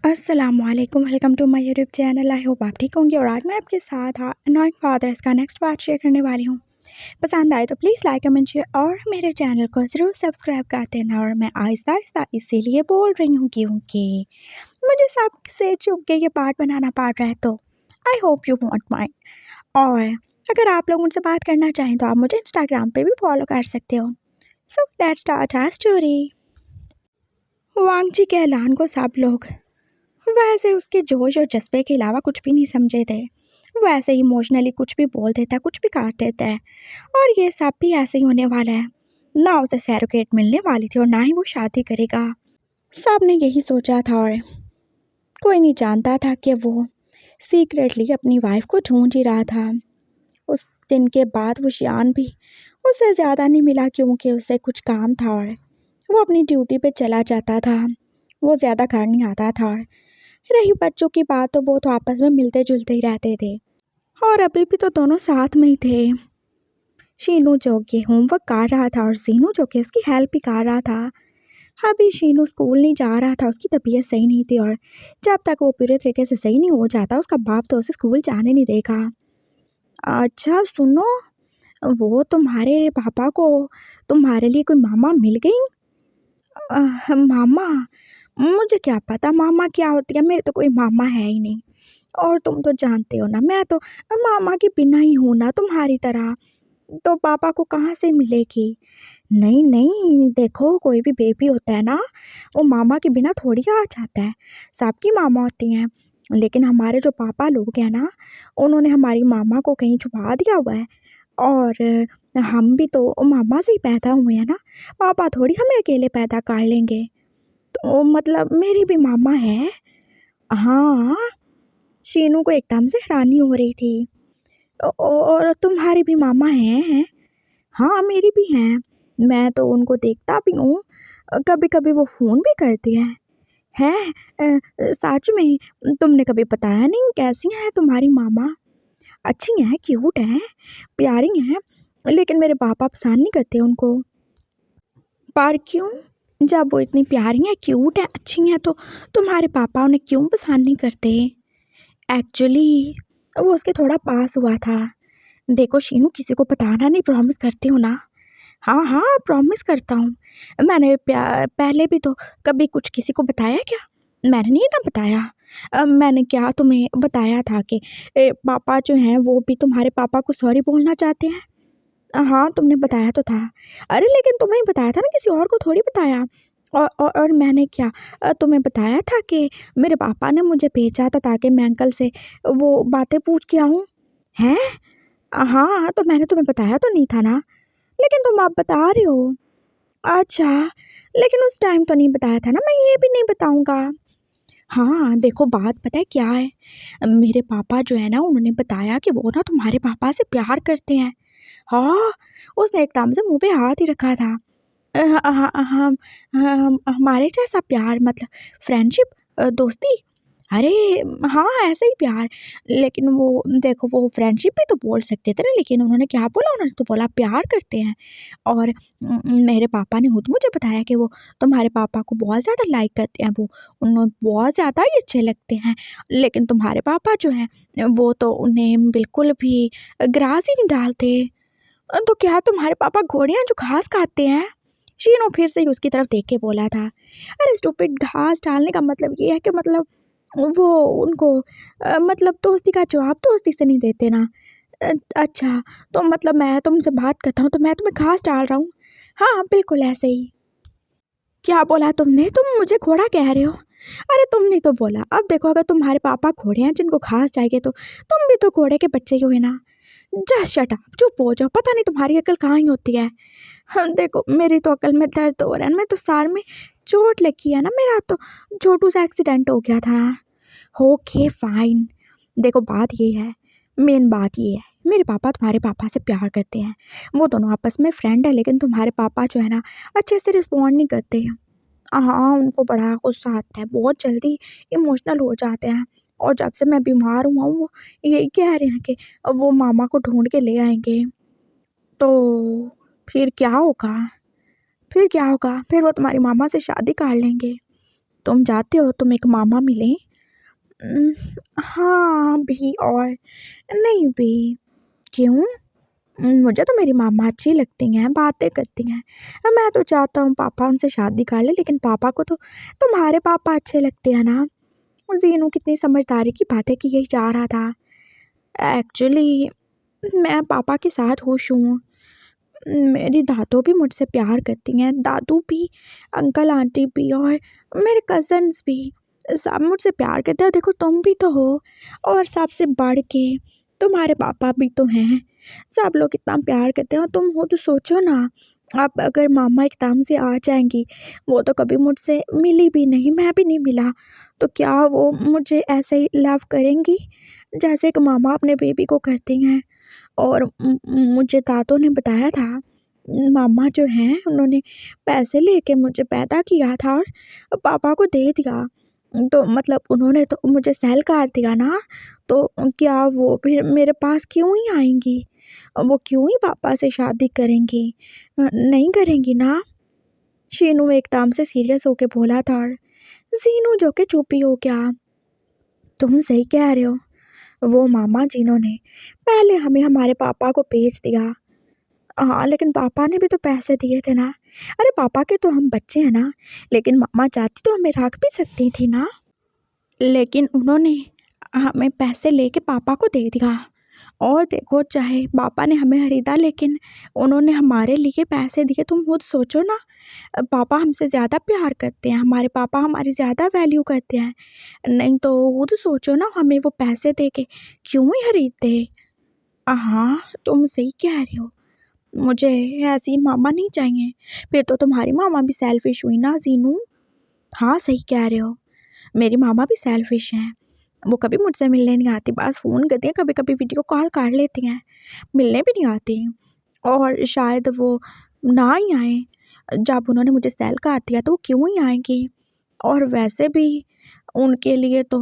अस्सलामुअलैकुम, welcome to my YouTube channel. I hope आप ठीक होंगे। और आज मैं आपके साथ अनोइंग फादर्स का नेक्स्ट पार्ट शेयर करने वाली हूँ। पसंद आए तो प्लीज़ लाइक कमेंट शेयर और मेरे चैनल को ज़रूर सब्सक्राइब कर देना। और मैं आहिस्ता आहिस्ता इसीलिए बोल रही हूँ क्योंकि मुझे सबसे चुप के ये पार्ट बनाना पड़ रहा है, तो I hope you want mind. और अगर आप लोग मुझसे बात करना चाहें तो आप मुझे इंस्टाग्राम पर भी फॉलो कर सकते हो। So let's start our story. वांगची के ऐलान को सब लोग वैसे उसके जोश और जज्बे के अलावा कुछ भी नहीं समझे थे। वैसे ही इमोशनली कुछ भी बोल देता है, कुछ भी काट देता है। और ये सब भी ऐसे ही होने वाला है। ना उसे सैरोगेट मिलने वाली थी और ना ही वो शादी करेगा। सब ने यही सोचा था और कोई नहीं जानता था कि वो सीक्रेटली अपनी वाइफ को ढूंढ ही रहा था। उस दिन के बाद वो शियान भी उससे ज़्यादा नहीं मिला क्योंकि उसे कुछ काम था और वो अपनी ड्यूटी पे चला जाता था। वो ज़्यादा घर नहीं आता था। और रही बच्चों की बात, तो वो तो आपस में मिलते जुलते ही रहते थे और अभी भी तो दोनों साथ में ही थे। शीनू जो कि होमवर्क कर रहा था और सीनू जो कि उसकी हेल्प भी कर रहा था। अभी शीनू स्कूल नहीं जा रहा था, उसकी तबीयत सही नहीं थी और जब तक वो पूरे तरीके से सही नहीं हो जाता उसका बाप तो उसे स्कूल जाने नहीं देगा। अच्छा सुनो, वो तुम्हारे पापा को तुम्हारे लिए कोई मामा मिल गई? मामा? मुझे क्या पता मामा क्या होती है, मेरे तो कोई मामा है ही नहीं। और तुम तो जानते हो ना, मैं तो मामा के बिना ही हूँ ना तुम्हारी तरह, तो पापा को कहाँ से मिलेगी? नहीं नहीं, देखो कोई भी बेबी होता है ना, वो मामा के बिना थोड़ी आ जाता है। सबकी मामा होती हैं, लेकिन हमारे जो पापा लोग हैं ना, उन्होंने हमारी मामा को कहीं छुपा दिया हुआ है। और हम भी तो मामा से ही पैदा हुए हैं ना, पापा थोड़ी हमें अकेले पैदा कर लेंगे। तो मतलब मेरी भी मामा है। हाँ, शीनू को एकदम से हैरानी हो रही थी। और तुम्हारे भी मामा हैं? हाँ, मेरी भी हैं। मैं तो उनको देखता भी हूँ, कभी कभी वो फ़ोन भी करती हैं। सच में? तुमने कभी बताया नहीं, कैसी हैं तुम्हारी मामा? अच्छी हैं, क्यूट हैं, प्यारी हैं, लेकिन मेरे पापा पसंद नहीं करते उनको। पर क्यों? जब वो इतनी प्यारी हैं, क्यूट हैं, अच्छी हैं, तो तुम्हारे पापा उन्हें क्यों पसंद नहीं करते? एक्चुअली वो उसके थोड़ा पास हुआ था। देखो शीनू, किसी को बताना नहीं, प्रॉमिस करती हूँ ना? हाँ हाँ, प्रॉमिस करता हूँ। मैंने पहले भी तो कभी कुछ किसी को बताया क्या? मैंने नहीं ना बताया। मैंने क्या तुम्हें बताया था कि पापा जो हैं वो भी तुम्हारे पापा को सॉरी बोलना चाहते हैं? हाँ, तुमने बताया तो था। अरे लेकिन तुम्हें ही बताया था ना, किसी और को थोड़ी बताया। और मैंने क्या तुम्हें बताया था कि मेरे पापा ने मुझे भेजा था ताकि मैं अंकल से वो बातें पूछ के आऊँ? हैं? हाँ, तो मैंने तुम्हें बताया तो नहीं था ना? लेकिन तुम अब बता रहे हो। अच्छा, लेकिन उस टाइम तो नहीं बताया था ना, मैं ये भी नहीं बताऊँगा। हाँ, देखो बात पता है क्या है? मेरे पापा जो है ना, उन्होंने बताया कि वो ना तुम्हारे पापा से प्यार करते हैं। हाँ, उसने एकदम से मुँह पे हाथ ही रखा था। अ, ह ह हम हमारे जैसा प्यार, मतलब फ्रेंडशिप, दोस्ती? अरे हाँ, ऐसे ही प्यार। लेकिन वो देखो, वो फ्रेंडशिप भी तो बोल सकते थे ना, लेकिन उन्होंने क्या बोला? उन्होंने तो बोला प्यार करते हैं। और मेरे पापा ने खुद मुझे बताया कि वो तुम्हारे पापा को बहुत ज़्यादा लाइक करते हैं, वो उन्हें बहुत ज़्यादा ही अच्छे लगते हैं। लेकिन तुम्हारे पापा जो हैं, वो तो उन्हें बिल्कुल भी ग्रास ही नहीं डालते। तो क्या तुम्हारे पापा घोड़े हैं जो घास खाते हैं? शीनू फिर से ही उसकी तरफ देख के बोला था। अरे स्टूपिड, घास डालने का मतलब ये है कि मतलब वो उनको मतलब दोस्ती का जवाब दोस्ती से नहीं देते ना। अच्छा, तो मतलब मैं तुमसे बात करता हूँ तो मैं तुम्हें घास डाल रहा हूँ? हाँ, बिल्कुल ऐसे ही। क्या बोला तुमने? तुम मुझे घोड़ा कह रहे हो? अरे तुमने तो बोला। अब देखो, अगर तुम्हारे पापा घोड़े हैं जिनको घास चाहिए, तो तुम भी तो घोड़े के बच्चे ही हुए ना। जस्ट शट अप, चुप हो जाओ, पता नहीं तुम्हारी अकल कहाँ ही होती है। हाँ, देखो मेरी तो अकल में दर्द हो रहा है, मैं तो सार में चोट लगी है ना, मेरा तो छोटू सा एक्सीडेंट हो गया था। Okay fine. देखो बात ये है, मेन बात ये है, मेरे पापा तुम्हारे पापा से प्यार करते हैं। वो दोनों आपस में फ्रेंड है, लेकिन तुम्हारे पापा जो है ना, अच्छे से रिस्पॉन्ड नहीं करते हैं। हाँ, उनको बड़ा गुस्सा आता है, बहुत जल्दी इमोशनल हो जाते हैं। और जब से मैं बीमार हुआ हूँ, वो यही कह रहे हैं कि वो मामा को ढूँढ के ले आएँगे। तो फिर क्या होगा? फिर क्या होगा? फिर वो तुम्हारी मामा से शादी कर लेंगे। तुम जाते हो तुम एक मामा मिले? हाँ भी और नहीं भी। क्यों? मुझे तो मेरी मामा अच्छी लगती हैं, बातें करती हैं। मैं तो चाहता हूँ पापा उनसे शादी कर ले, लेकिन पापा को तो तुम्हारे पापा अच्छे लगते हैं ना। ज़ीनू कितनी समझदारी की बातें की यही जा रहा था। एक्चुअली मैं पापा के साथ खुश हूँ। मेरी दादू भी मुझसे प्यार करती हैं, दादू भी, अंकल आंटी भी और मेरे कज़न्स भी, सब मुझसे प्यार करते हैं। देखो तुम भी तो हो, और सबसे बढ़ के तुम्हारे पापा भी तो हैं। सब लोग इतना प्यार करते हैं और तुम हो तो सोचो ना, अब अगर मामा एकदम से आ जाएंगी, वो तो कभी मुझसे मिली भी नहीं, मैं भी नहीं मिला, तो क्या वो मुझे ऐसे ही लव करेंगी जैसे एक मामा अपने बेबी को करती हैं? और मुझे दादू ने बताया था, मामा जो हैं उन्होंने पैसे लेके मुझे पैदा किया था और पापा को दे दिया। तो मतलब उन्होंने तो मुझे सेल कर दिया ना, तो क्या वो फिर मेरे पास क्यों ही आएँगी? वो क्यों ही पापा से शादी करेंगी? नहीं करेंगी ना? शीनू एकदम से सीरियस होके बोला था और ज़ीनू जो कि चुप ही हो गया। तुम सही कह रहे हो। वो मामा जिन्होंने पहले हमें हमारे पापा को बेच दिया। हाँ, लेकिन पापा ने भी तो पैसे दिए थे ना। अरे पापा के तो हम बच्चे हैं ना, लेकिन मामा चाहती तो हमें रख भी सकती थी ना। लेकिन उन्होंने हमें पैसे लेके पापा को दे दिया। और देखो चाहे पापा ने हमें खरीदा, लेकिन उन्होंने हमारे लिए पैसे दिए। तुम खुद सोचो ना, पापा हमसे ज़्यादा प्यार करते हैं, हमारे पापा हमारी ज़्यादा वैल्यू करते हैं। नहीं तो खुद सोचो ना, हमें वो पैसे दे के क्यों ही खरीदते? हाँ, तुम सही कह रहे हो। मुझे ऐसी मामा नहीं चाहिए। फिर तो तुम्हारी मामा भी सेल्फिश हुई ना ज़ीनू। हाँ, सही कह रहे हो। मेरी मामा भी सेल्फिश हैं। वो कभी मुझसे मिलने नहीं आती, बस फ़ोन करती हैं, कभी-कभी वीडियो कॉल कर लेती हैं, मिलने भी नहीं आती। और शायद वो ना ही आएँ। जब उन्होंने मुझे सेल कर दिया तो वो क्यों ही आएँगी? और वैसे भी उनके लिए तो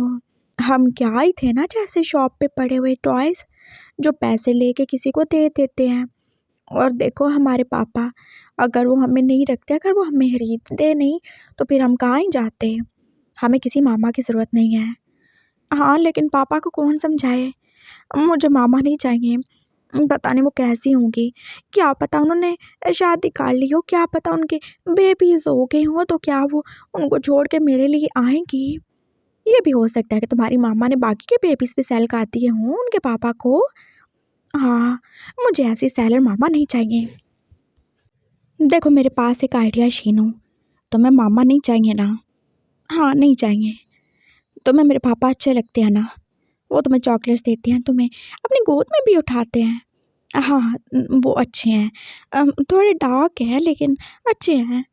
हम क्या ही थे ना, जैसे शॉप पे पड़े हुए टॉयज़ जो पैसे लेके किसी को दे देते हैं। और देखो हमारे पापा, अगर वो हमें नहीं रखते, अगर वो हमें खरीदते नहीं, तो फिर हम कहाँ ही जाते? हमें किसी मामा की ज़रूरत नहीं है। हाँ, लेकिन पापा को कौन समझाए? मुझे मामा नहीं चाहिए। पता नहीं वो कैसी होंगी, क्या पता उन्होंने शादी कर ली हो, क्या पता उनके बेबीज़ हो गए हों, तो क्या वो उनको छोड़ के मेरे लिए आएँगी? ये भी हो सकता है कि तुम्हारी मामा ने बाकी के बेबीज़ भी सेल कर दिए हों उनके पापा को। हाँ, मुझे ऐसी सेलर मामा नहीं चाहिए। देखो मेरे पास एक आइडिया है शीनू, तुम्हें मामा नहीं चाहिए ना? हाँ, नहीं चाहिए। तुम्हें मेरे पापा अच्छे लगते हैं ना? वो तुम्हें चॉकलेट्स देते हैं, तुम्हें अपनी गोद में भी उठाते हैं। हाँ, वो अच्छे हैं। थोड़े डार्क हैं लेकिन अच्छे हैं।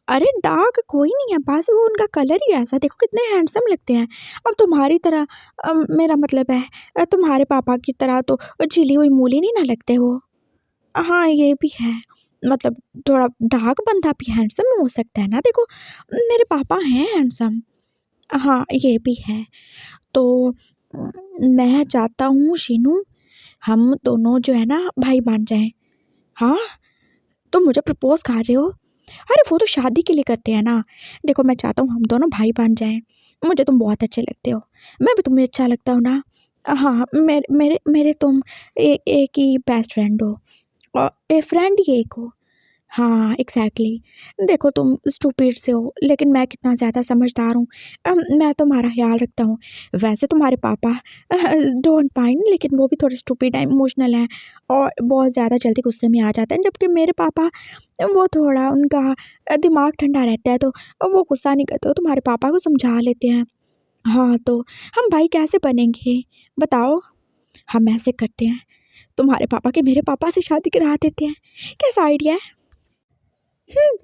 अरे डार्क कोई नहीं है, बस वो उनका कलर ही ऐसा, देखो कितने हैंडसम लगते हैं। अब तुम्हारी तरह मेरा मतलब है, तुम्हारे पापा की तरह तो छिली हुई मूली नहीं ना लगते वो। हाँ, ये भी है। मतलब थोड़ा डार्क बंदा भी हैंडसम हो सकता है ना, देखो मेरे पापा हैं हैंडसम। हाँ, ये भी है। तो मैं चाहता हूँ शीनू, हम दोनों जो है ना भाई बन जाएँ। हाँ, तुम मुझे प्रपोज़ कर रहे हो? अरे वो तो शादी के लिए करते हैं ना। देखो मैं चाहता हूँ हम दोनों भाई बन जाएँ। मुझे तुम बहुत अच्छे लगते हो, मैं भी तुम्हें अच्छा लगता हूँ ना। हाँ, मेरे मेरे मेरे तुम एक ही बेस्ट फ्रेंड हो और फ्रेंड ही एक हो। हाँ, एग्ज़ैक्टली। देखो तुम स्टूपिड से हो, लेकिन मैं कितना ज़्यादा समझदार हूँ। मैं तुम्हारा ख़्याल रखता हूँ। वैसे तुम्हारे पापा डोंट माइंड, लेकिन वो भी थोड़े स्टूपिड हैं, इमोशनल हैं और बहुत ज़्यादा जल्दी गुस्से में आ जाते हैं। जबकि मेरे पापा, वो थोड़ा उनका दिमाग ठंडा रहता है, तो वो गुस्सा नहीं करते, वो तुम्हारे पापा को समझा लेते हैं। हाँ, तो हम भाई कैसे बनेंगे बताओ? हम ऐसे करते हैं, तुम्हारे पापा की मेरे पापा से शादी करा देते हैं। कैसा आइडिया है?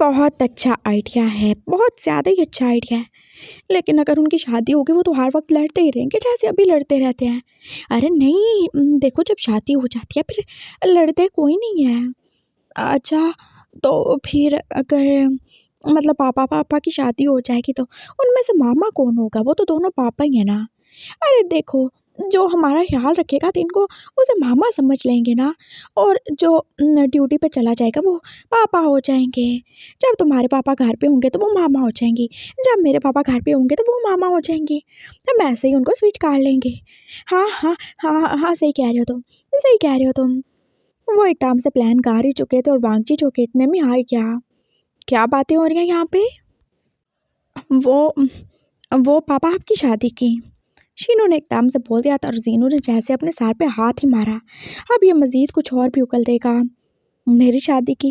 बहुत अच्छा आइडिया है, बहुत ज़्यादा ही अच्छा आइडिया है। लेकिन अगर उनकी शादी होगी, वो तो हर वक़्त लड़ते ही रहेंगे, जैसे अभी लड़ते रहते हैं। अरे नहीं, देखो जब शादी हो जाती है फिर लड़ते कोई नहीं है। अच्छा, तो फिर अगर मतलब पापा की शादी हो जाएगी, तो उनमें से मामा कौन होगा? वो तो दोनों पापा ही हैं ना। अरे देखो, जो हमारा ख्याल रखेगा दिन को उसे मामा समझ लेंगे ना, और जो ड्यूटी पे चला जाएगा वो पापा हो जाएंगे। जब तुम्हारे पापा घर पे होंगे तो वो मामा हो जाएंगी, जब मेरे पापा घर पे होंगे तो वो मामा हो जाएंगी। हम ऐसे ही उनको स्विच कर लेंगे। हाँ हाँ हाँ हाँ हाँ, सही कह रहे हो तुम, सही कह रहे हो तुम। वो एकदम से प्लान कर ही चुके थे और वांगची चुके इतने में आए क्या क्या बातें हो रही हैं यहाँ पे। वो वो पापा आपकी शादी की, शीनू ने एकदम से बोल दिया था और जीनू ने जैसे अपने सर पे हाथ ही मारा। अब ये मज़ीद कुछ और भी उगल देगा। मेरी शादी की?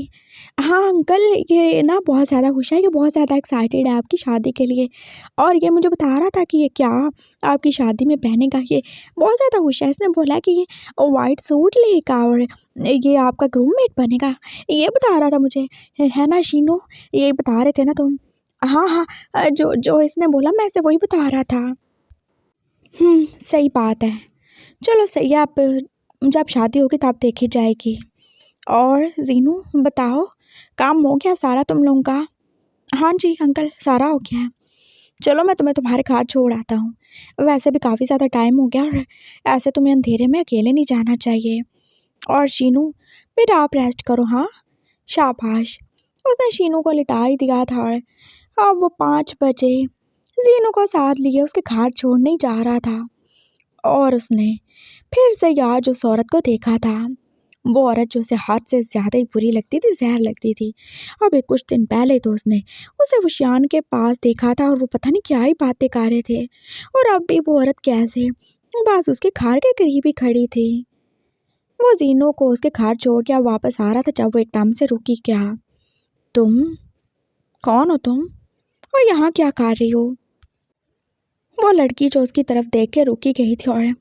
हाँ अंकल, ये ना बहुत ज़्यादा खुश है, ये बहुत ज़्यादा एक्साइटेड है आपकी शादी के लिए, और ये मुझे बता रहा था कि ये क्या आपकी शादी में पहनेगा। ये बहुत ज़्यादा खुश है, इसने बोला कि ये वाइट सूट लेगा और ये आपका ग्रूममेट बनेगा, ये बता रहा था मुझे। है ना शीनू, ये बता रहे थे ना तुम? हाँ हाँ, जो जो इसने बोला मैं इसे वही बता रहा था। सही बात है। चलो सही है, आप जब शादी होगी तब देखी जाएगी। और जीनू बताओ, काम हो गया सारा तुम लोगों का? हाँ जी अंकल, सारा हो गया है। चलो मैं तुम्हें तुम्हारे घर छोड़ आता हूँ। वैसे भी काफ़ी ज़्यादा टाइम हो गया और ऐसे तुम्हें अंधेरे में अकेले नहीं जाना चाहिए। और शीनू, बेटा आप रेस्ट करो। हाँ शाबाश। उसने शीनू को लिटा ही दिया था और अब वो 5 बजे जीनू को साथ लिए उसके घर छोड़ने ही जा रहा था। और उसने फिर से आज उस औरत को देखा था, वो औरत जो उसे हद से ज़्यादा ही बुरी लगती थी, जहर लगती थी। अभी कुछ दिन पहले तो उसने उसे उशियान के पास देखा था और वो पता नहीं क्या ही बातें कर रहे थे, और अब भी वो औरत कैसे बस उसके घर के करीब ही खड़ी थी। वो जीनों को उसके घर छोड़ के अब वापस आ रहा था जब वो एकदम से रुकी। क्या तुम? कौन हो तुम और यहाँ क्या कर रही हो? वो लड़की जो उसकी तरफ देख के रुकी गई थी और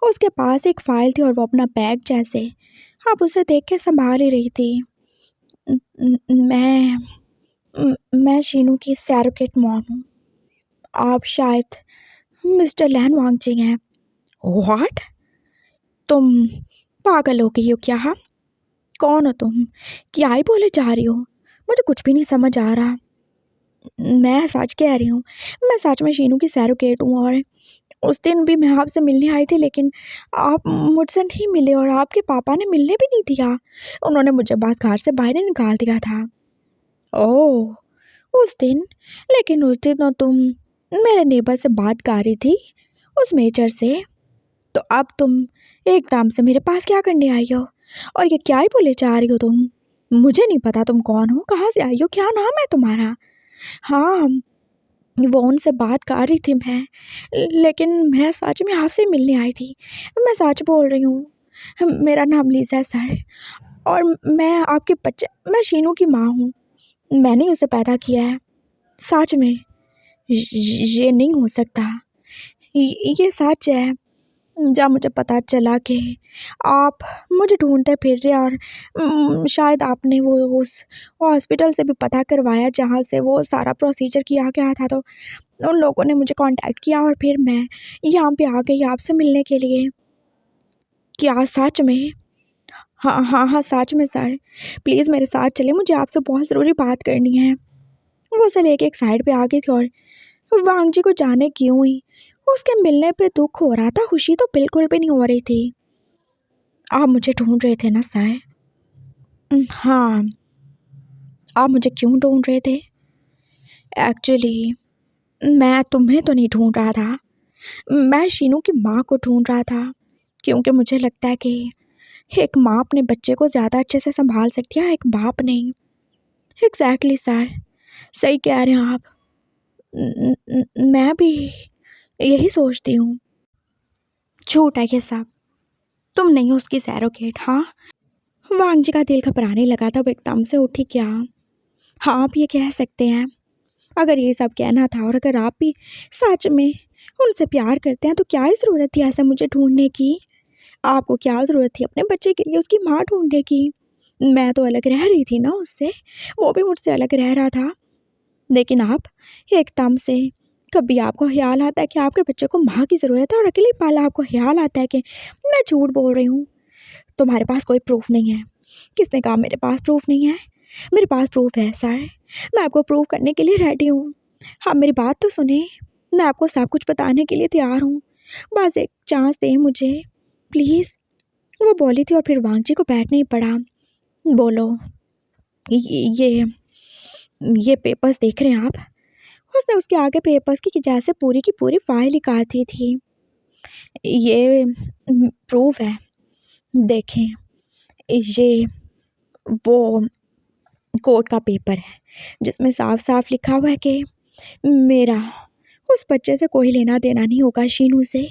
उसके पास एक फाइल थी और वो अपना बैग जैसे अब उसे देख के संभाल ही रही थी। "न- न- मैं शीनू की सैरोगेट मॉम हूँ। आप शायद मिस्टर लैन वांगचिंग हैं। व्हाट? तुम पागल हो गई हो क्या? हाँ, कौन हो तुम? क्या ही बोले जा रही हो? मुझे कुछ भी नहीं समझ आ रहा। मैं सच कह रही हूँ, मैं सच में शीनू की सैरोगेट हूँ, और उस दिन भी मैं आपसे मिलने आई थी लेकिन आप मुझसे नहीं मिले और आपके पापा ने मिलने भी नहीं दिया। उन्होंने मुझे बस घर से बाहर ही निकाल दिया था। ओह, उस दिन? लेकिन उस दिन तो तुम मेरे नेबर से बात कर रही थी, उस मेजर से। तो अब तुम एकदम से मेरे पास क्या करने आई हो? और ये क्या ही बोले जा रही हो तुम? मुझे नहीं पता तुम कौन हो, कहाँ से आई हो, क्या नाम है तुम्हारा? हाँ, वो उनसे बात कर रही थी मैं, लेकिन मैं सच में आपसे मिलने आई थी। मैं सच बोल रही हूँ। मेरा नाम लीज़ा है सर, और मैं आपके बच्चे, मैं शीनू की माँ हूँ। मैंने उसे पैदा किया है। सच में ये नहीं हो सकता। ये सच है। जब मुझे पता चला कि आप मुझे ढूंढते फिर रहे और शायद आपने वो उस हॉस्पिटल से भी पता करवाया जहाँ से वो सारा प्रोसीजर किया गया था, तो उन लोगों ने मुझे कांटेक्ट किया और फिर मैं यहाँ पे आ गई आपसे मिलने के लिए। क्या सच में? हाँ हाँ हाँ, सच में सर। प्लीज़ मेरे साथ चलिए, मुझे आपसे बहुत ज़रूरी बात करनी है। वो उसे लेके एक साइड पे आ गई थी और वांगजी को जाने क्यों हुई उसके मिलने पे दुख हो रहा था, खुशी तो बिल्कुल भी नहीं हो रही थी। आप मुझे ढूंढ रहे थे ना सर? हाँ। आप मुझे क्यों ढूंढ रहे थे? एक्चुअली मैं तुम्हें तो नहीं ढूंढ रहा था, मैं शीनू की माँ को ढूंढ रहा था, क्योंकि मुझे लगता है कि एक माँ अपने बच्चे को ज़्यादा अच्छे से संभाल सकती है, एक बाप नहीं। एग्जैक्टली सर, सही कह रहे हैं आप। मैं भी यही सोचती हूँ। झूठ है ये सब, तुम नहीं हो उसकी सैरोगेट। हाँ, वांगजी का दिल घबराने लगा था, वो एकदम से उठी। क्या हाँ, आप ये कह सकते हैं? अगर ये सब कहना था और अगर आप भी सच में उनसे प्यार करते हैं तो क्या ही ज़रूरत थी ऐसे मुझे ढूंढने की? आपको क्या ज़रूरत थी अपने बच्चे के लिए उसकी माँ ढूंढने की? मैं तो अलग रह रही थी ना उससे, वो भी मुझसे अलग रह रहा था। लेकिन आप एकदम से, कभी आपको ख्याल आता है कि आपके बच्चे को माँ की ज़रूरत है और अगली पल आपको ख्याल आता है कि मैं झूठ बोल रही हूँ। तुम्हारे पास कोई प्रूफ नहीं है। किसने कहा मेरे पास प्रूफ नहीं है? मेरे पास प्रूफ है सर, मैं आपको प्रूव करने के लिए रेडी हूँ। हाँ, मेरी बात तो सुने, मैं आपको सब कुछ बताने के लिए तैयार हूँ। बस एक चांस दें मुझे प्लीज़। वो बोली थी और फिर वांगजी को बैठना ही पड़ा। बोलो, ये ये पेपर्स देख रहे हैं आप? उसने उसके आगे पेपर्स की जैसे पूरी की पूरी फाइल ही काटी थी। ये प्रूफ है, देखें, ये वो कोर्ट का पेपर है जिसमें साफ साफ लिखा हुआ है कि मेरा उस बच्चे से कोई लेना देना नहीं होगा, शीनू से।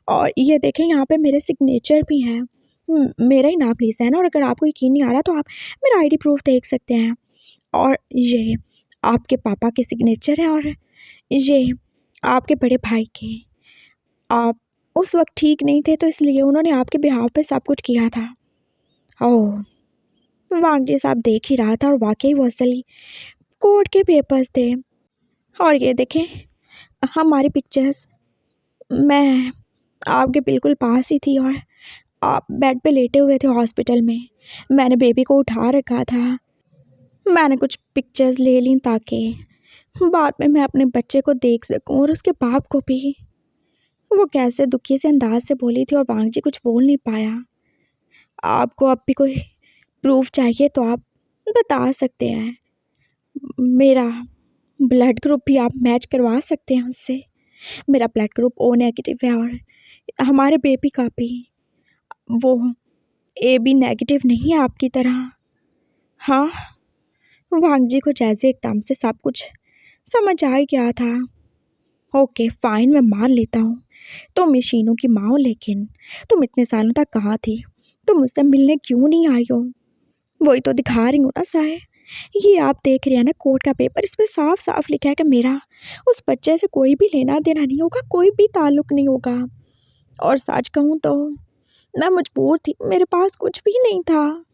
और ये देखें, यहाँ पे मेरे सिग्नेचर भी हैं, मेरा ही नाम लिखा है ना। और अगर आपको यकीन नहीं आ रहा तो आप मेरा आईडी प्रूफ देख सकते हैं। और ये आपके पापा के सिग्नेचर है और ये आपके बड़े भाई के। आप उस वक्त ठीक नहीं थे तो इसलिए उन्होंने आपके बिहाव पे सब कुछ किया था। ओह, वांगजी साहब देख ही रहा था और वाकई वो असली कोर्ट के पेपर्स थे। और ये देखें हमारी पिक्चर्स, मैं आपके बिल्कुल पास ही थी और आप बेड पे लेटे हुए थे हॉस्पिटल में। मैंने बेबी को उठा रखा था। मैंने कुछ पिक्चर्स ले ली ताकि बाद में मैं अपने बच्चे को देख सकूं और उसके बाप को भी। वो कैसे दुखी से अंदाज से बोली थी और वांगजी कुछ बोल नहीं पाया। आपको अब भी कोई प्रूफ चाहिए तो आप बता सकते हैं। मेरा ब्लड ग्रुप भी आप मैच करवा सकते हैं उससे। मेरा ब्लड ग्रुप ओ नेगेटिव है और हमारे बेबी का भी वो ए बी नेगेटिव नहीं है आपकी तरह। हाँ, वांगजी को जैसे एकदम से सब कुछ समझ आ ही गया था। ओके फाइन, मैं मान लेता हूँ तुम शीनू की माँ हो, लेकिन तुम इतने सालों तक कहाँ थी? तुम मुझसे मिलने क्यों नहीं आई हो? वही तो दिखा रही हूँ ना सर, ये आप देख रहे हैं ना कोर्ट का पेपर, इसमें साफ साफ लिखा है कि मेरा उस बच्चे से कोई भी लेना देना नहीं होगा, कोई भी ताल्लुक नहीं होगा। और सच कहूँ तो मैं मजबूर थी, मेरे पास कुछ भी नहीं था।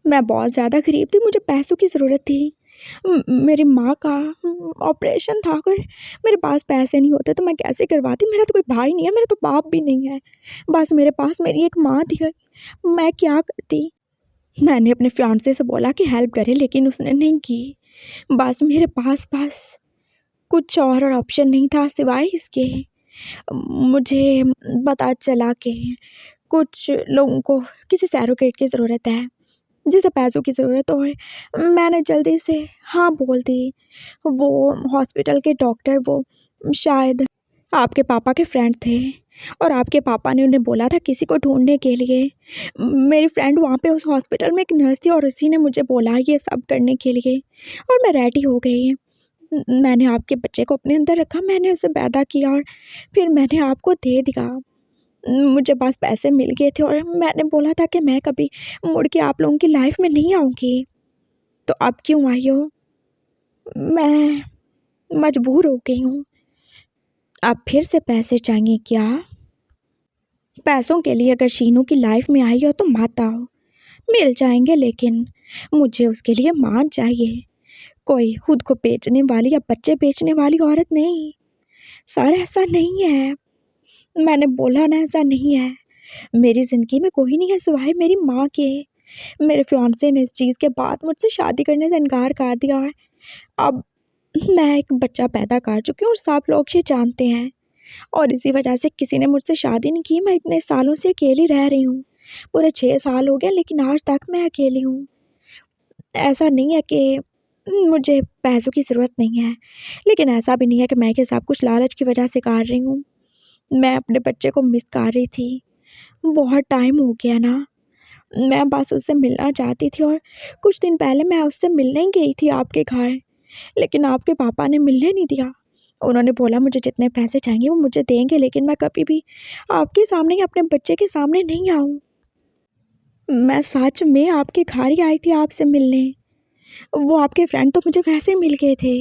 मैं बहुत ज़्यादा गरीब थी, मुझे पैसों की ज़रूरत थी। मेरी माँ का ऑपरेशन था, अगर मेरे पास पैसे नहीं होते तो मैं कैसे करवाती? मेरा तो कोई भाई नहीं है, मेरा तो बाप भी नहीं है, बस मेरे पास मेरी एक माँ थी। मैं क्या करती? मैंने अपने फियांसे से बोला कि हेल्प करे, लेकिन उसने नहीं की। बस मेरे पास कुछ और ऑप्शन नहीं था सिवाय इसके। मुझे पता चला कि कुछ लोगों को किसी सैरोगेट की ज़रूरत है जिसे पैसों की ज़रूरत हो। मैंने जल्दी से हाँ बोल दी। वो हॉस्पिटल के डॉक्टर वो शायद आपके पापा के फ्रेंड थे और आपके पापा ने उन्हें बोला था किसी को ढूंढने के लिए। मेरी फ्रेंड वहाँ पे उस हॉस्पिटल में एक नर्स थी और उसी ने मुझे बोला ये सब करने के लिए और मैं रेडी हो गई। मैंने आपके बच्चे को अपने अंदर रखा, मैंने उसे पैदा किया और फिर मैंने आपको दे दिया। मुझे बस पैसे मिल गए थे और मैंने बोला था कि मैं कभी मुड़ के आप लोगों की लाइफ में नहीं आऊँगी। तो अब क्यों आई हो? मैं मजबूर हो गई हूँ। अब फिर से पैसे चाहिए क्या? पैसों के लिए अगर शीनू की लाइफ में आई हो तो मत आओ, मिल जाएंगे, लेकिन मुझे उसके लिए मान चाहिए। कोई खुद को बेचने वाली या बच्चे बेचने वाली औरत नहीं। सर ऐसा नहीं है, मैंने बोला ना ऐसा नहीं है। मेरी ज़िंदगी में कोई नहीं है सिवाय मेरी माँ के। मेरे फियांसे ने इस चीज़ के बाद मुझसे शादी करने से इनकार कर दिया और अब मैं एक बच्चा पैदा कर चुकी हूँ और सब लोग ये जानते हैं। और इसी वजह से किसी ने मुझसे शादी नहीं की। मैं इतने सालों से अकेली रह रही हूँ, पूरे 6 साल हो गए, लेकिन आज तक मैं अकेली हूँ। ऐसा नहीं है कि मुझे पैसों की ज़रूरत नहीं है, लेकिन ऐसा भी नहीं है कि मैं ये सब कुछ लालच की वजह से कर रही हूँ। मैं अपने बच्चे को मिस कर रही थी, बहुत टाइम हो गया ना। मैं बस उससे मिलना चाहती थी और कुछ दिन पहले मैं उससे मिलने ही गई थी आपके घर, लेकिन आपके पापा ने मिलने नहीं दिया। उन्होंने बोला मुझे जितने पैसे चाहिए वो मुझे देंगे, लेकिन मैं कभी भी आपके सामने या अपने बच्चे के सामने नहीं आऊँ। मैं सच में आपके घर ही आई थी आपसे मिलने। वो आपके फ्रेंड तो मुझे वैसे ही मिल गए थे।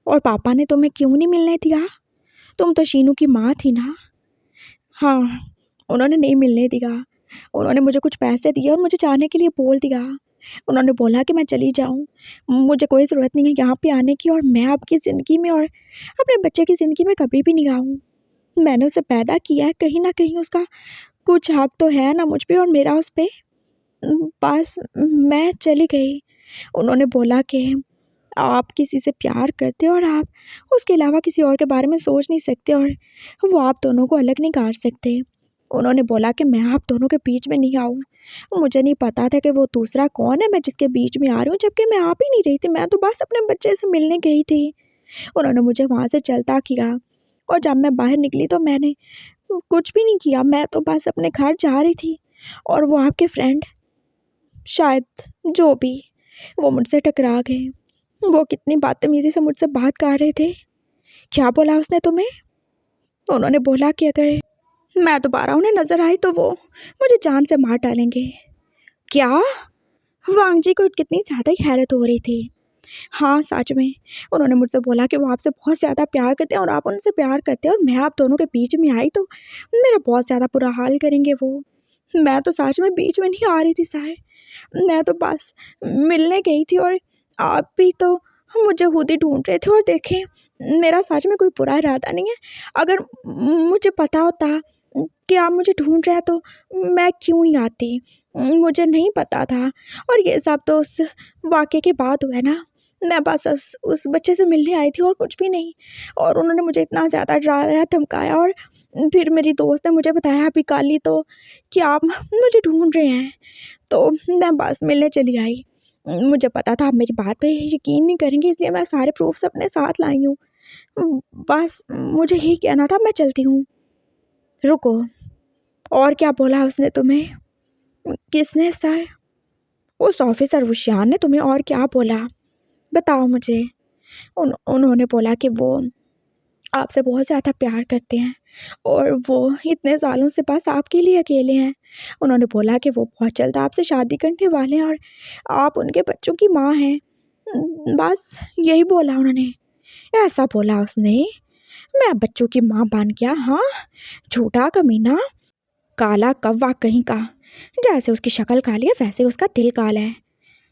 और पापा ने तुम्हें क्यों नहीं मिलने दिया? तुम तो शीनू की माँ थी ना। हाँ, उन्होंने नहीं मिलने दिया। उन्होंने मुझे कुछ पैसे दिए और मुझे जाने के लिए बोल दिया। उन्होंने बोला कि मैं चली जाऊँ, मुझे कोई ज़रूरत नहीं है यहाँ पे आने की और मैं आपकी ज़िंदगी में और अपने बच्चे की ज़िंदगी में कभी भी नहीं आऊँ। मैंने उसे पैदा किया है, कहीं न कहीं उसका कुछ हक तो है ना मुझ पे और मेरा उस पे। बस मैं चली गई। उन्होंने बोला कि आप किसी से प्यार करते हो और आप उसके अलावा किसी और के बारे में सोच नहीं सकते और वो आप दोनों को अलग नहीं कर सकते। उन्होंने बोला कि मैं आप दोनों के बीच में नहीं आऊँ। मुझे नहीं पता था कि वो दूसरा कौन है मैं जिसके बीच में आ रही हूँ, जबकि मैं आप ही नहीं रही थी, मैं तो बस अपने बच्चे से मिलने गई थी। उन्होंने मुझे वहाँ से चलता किया और जब मैं बाहर निकली तो मैंने कुछ भी नहीं किया, मैं तो बस अपने घर जा रही थी और वो आपके फ्रेंड, शायद जो भी, वो मुझसे टकरा गए। वो कितनी बदतमीज़ी से मुझसे बात कर रहे थे। क्या बोला उसने तुम्हें? उन्होंने बोला कि अगर मैं दोबारा उन्हें नज़र आई तो वो मुझे जान से मार डालेंगे। क्या? वांग जी को कितनी ज़्यादा ही हैरत हो रही थी। हाँ, सच में। उन्होंने मुझसे बोला कि वो आपसे बहुत ज़्यादा प्यार करते हैं और आप उनसे प्यार करते हैं और मैं आप दोनों के बीच में आई तो मेरा बहुत ज़्यादा बुरा हाल करेंगे वो। मैं तो सच में बीच में नहीं आ रही थी सर। मैं तो बस मिलने गई थी और आप भी तो मुझे खुद ही ढूंढ रहे थे और देखें, मेरा सच में कोई बुरा इरादा नहीं है। अगर मुझे पता होता कि आप मुझे ढूंढ रहे हैं तो मैं क्यों ही आती। मुझे नहीं पता था और ये सब तो उस वाक़ये के बाद हुआ ना। मैं बस उस बच्चे से मिलने आई थी और कुछ भी नहीं। और उन्होंने मुझे इतना ज़्यादा डराया धमकाया और फिर मेरी दोस्त ने मुझे बताया अभी कल ही तो कि आप मुझे ढूंढ रहे हैं। तो मैं बस मिलने चली आई। मुझे पता था आप मेरी बात पे यकीन नहीं करेंगे, इसलिए मैं सारे प्रूफ्स अपने साथ लाई हूँ। बस मुझे यही कहना था, मैं चलती हूँ। रुको, और क्या बोला उसने तुम्हें? किसने सर? उस ऑफिसर रुशियान ने तुम्हें और क्या बोला? बताओ मुझे। उन्होंने बोला कि वो आपसे बहुत ज़्यादा प्यार करते हैं और वो इतने सालों से बस आपके लिए अकेले हैं। उन्होंने बोला कि वो बहुत जल्द आपसे शादी करने वाले हैं और आप उनके बच्चों की माँ हैं। बस यही बोला उन्होंने। ऐसा बोला उसने? मैं बच्चों की माँ बन गया? हाँ, झूठा कमीना, काला कौवा कहीं का। जैसे उसकी शक्ल काली है वैसे उसका दिल काला है।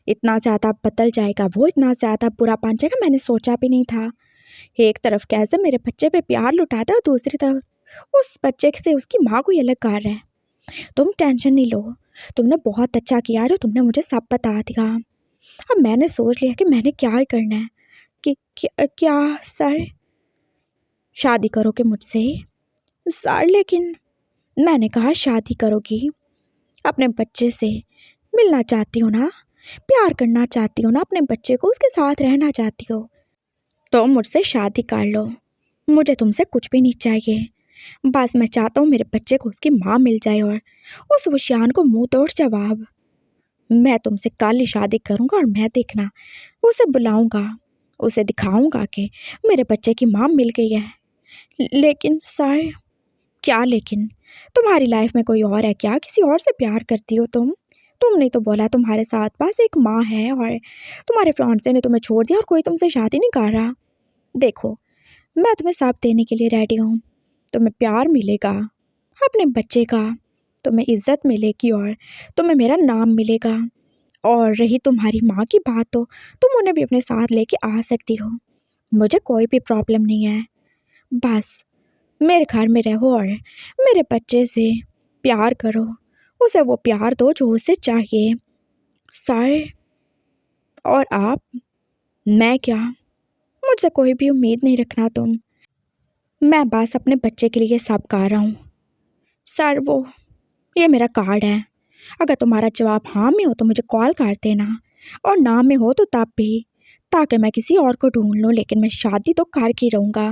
इतना ज़्यादा बदल जाएगा वो, इतना ज़्यादा बुरा बन जाएगा, मैंने सोचा भी नहीं था। एक तरफ कैसे मेरे बच्चे पे प्यार लुटाता है और दूसरी तरफ उस बच्चे से उसकी माँ को ही अलग कर रहा है। तुम टेंशन नहीं लो, तुमने बहुत अच्छा किया जो तुमने मुझे सब बता दिया। अब मैंने सोच लिया कि मैंने क्या ही करना है। कि क्या सर? शादी करोगे मुझसे? सर लेकिन मैंने कहा शादी करोगी? अपने बच्चे से मिलना चाहती हो ना, प्यार करना चाहती हो ना अपने बच्चे को, उसके साथ रहना चाहती हो तो मुझसे शादी कर लो। मुझे तुमसे कुछ भी नहीं चाहिए। बस मैं चाहता हूँ मेरे बच्चे को उसकी माँ मिल जाए और उस रुशियान को मुंह तोड़ जवाब। मैं तुमसे कल ही शादी करूँगा और मैं देखना उसे बुलाऊँगा, उसे दिखाऊँगा कि मेरे बच्चे की माँ मिल गई है। लेकिन सर? क्या लेकिन? तुम्हारी लाइफ में कोई और है क्या? किसी और से प्यार करती हो तुम? तुमने तो बोला तुम्हारे साथ बस एक माँ है और तुम्हारे फियांसे ने तुम्हें छोड़ दिया और कोई तुमसे शादी नहीं कर रहा। देखो, मैं तुम्हें सब देने के लिए रेडी हूँ। तुम्हें प्यार मिलेगा अपने बच्चे का, तुम्हें इज्जत मिलेगी और तुम्हें मेरा नाम मिलेगा। और रही तुम्हारी माँ की बात तो तुम उन्हें भी अपने साथ लेके आ सकती हो, मुझे कोई भी प्रॉब्लम नहीं है। बस मेरे घर में रहो और मेरे बच्चे से प्यार करो, उसे वो प्यार दो जो उसे चाहिए। सर? और आप? मैं क्या? मुझसे कोई भी उम्मीद नहीं रखना तुम। मैं बस अपने बच्चे के लिए सब कर रहा हूँ। सर वो ये मेरा कार्ड है, अगर तुम्हारा जवाब हाँ में हो तो मुझे कॉल कर देना और ना में हो तो तब भी, ताकि मैं किसी और को ढूंढ लूँ, लेकिन मैं शादी तो कर के रहूँगा।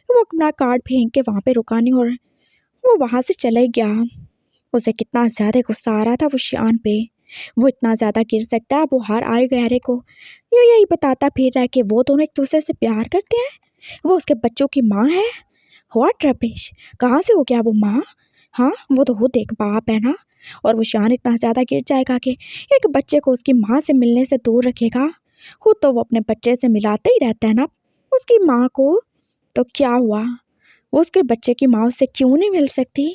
वो अपना कार्ड फेंक के वहाँ पे रुका नहीं और वो वहाँ से चला ही गया। उसे कितना ज़्यादा गुस्सा आ रहा था वो शियान पे। वो इतना ज़्यादा गिर सकता है, वो हर आए गहरे को ये यही बताता फिर रहा है कि वो दोनों एक दूसरे से प्यार करते हैं, वो उसके बच्चों की माँ है। व्हाट रबिश, कहाँ से हो गया वो माँ? हाँ, वो तो खुद एक बाप है ना। और वो शियान इतना ज़्यादा गिर जाएगा कि एक बच्चे को उसकी माँ से मिलने से दूर रखेगा। खुद तो वो अपने बच्चे से मिलाते ही रहता है ना उसकी माँ को। तो क्या हुआ, वो उसके बच्चे की माँ उससे क्यों नहीं मिल सकती?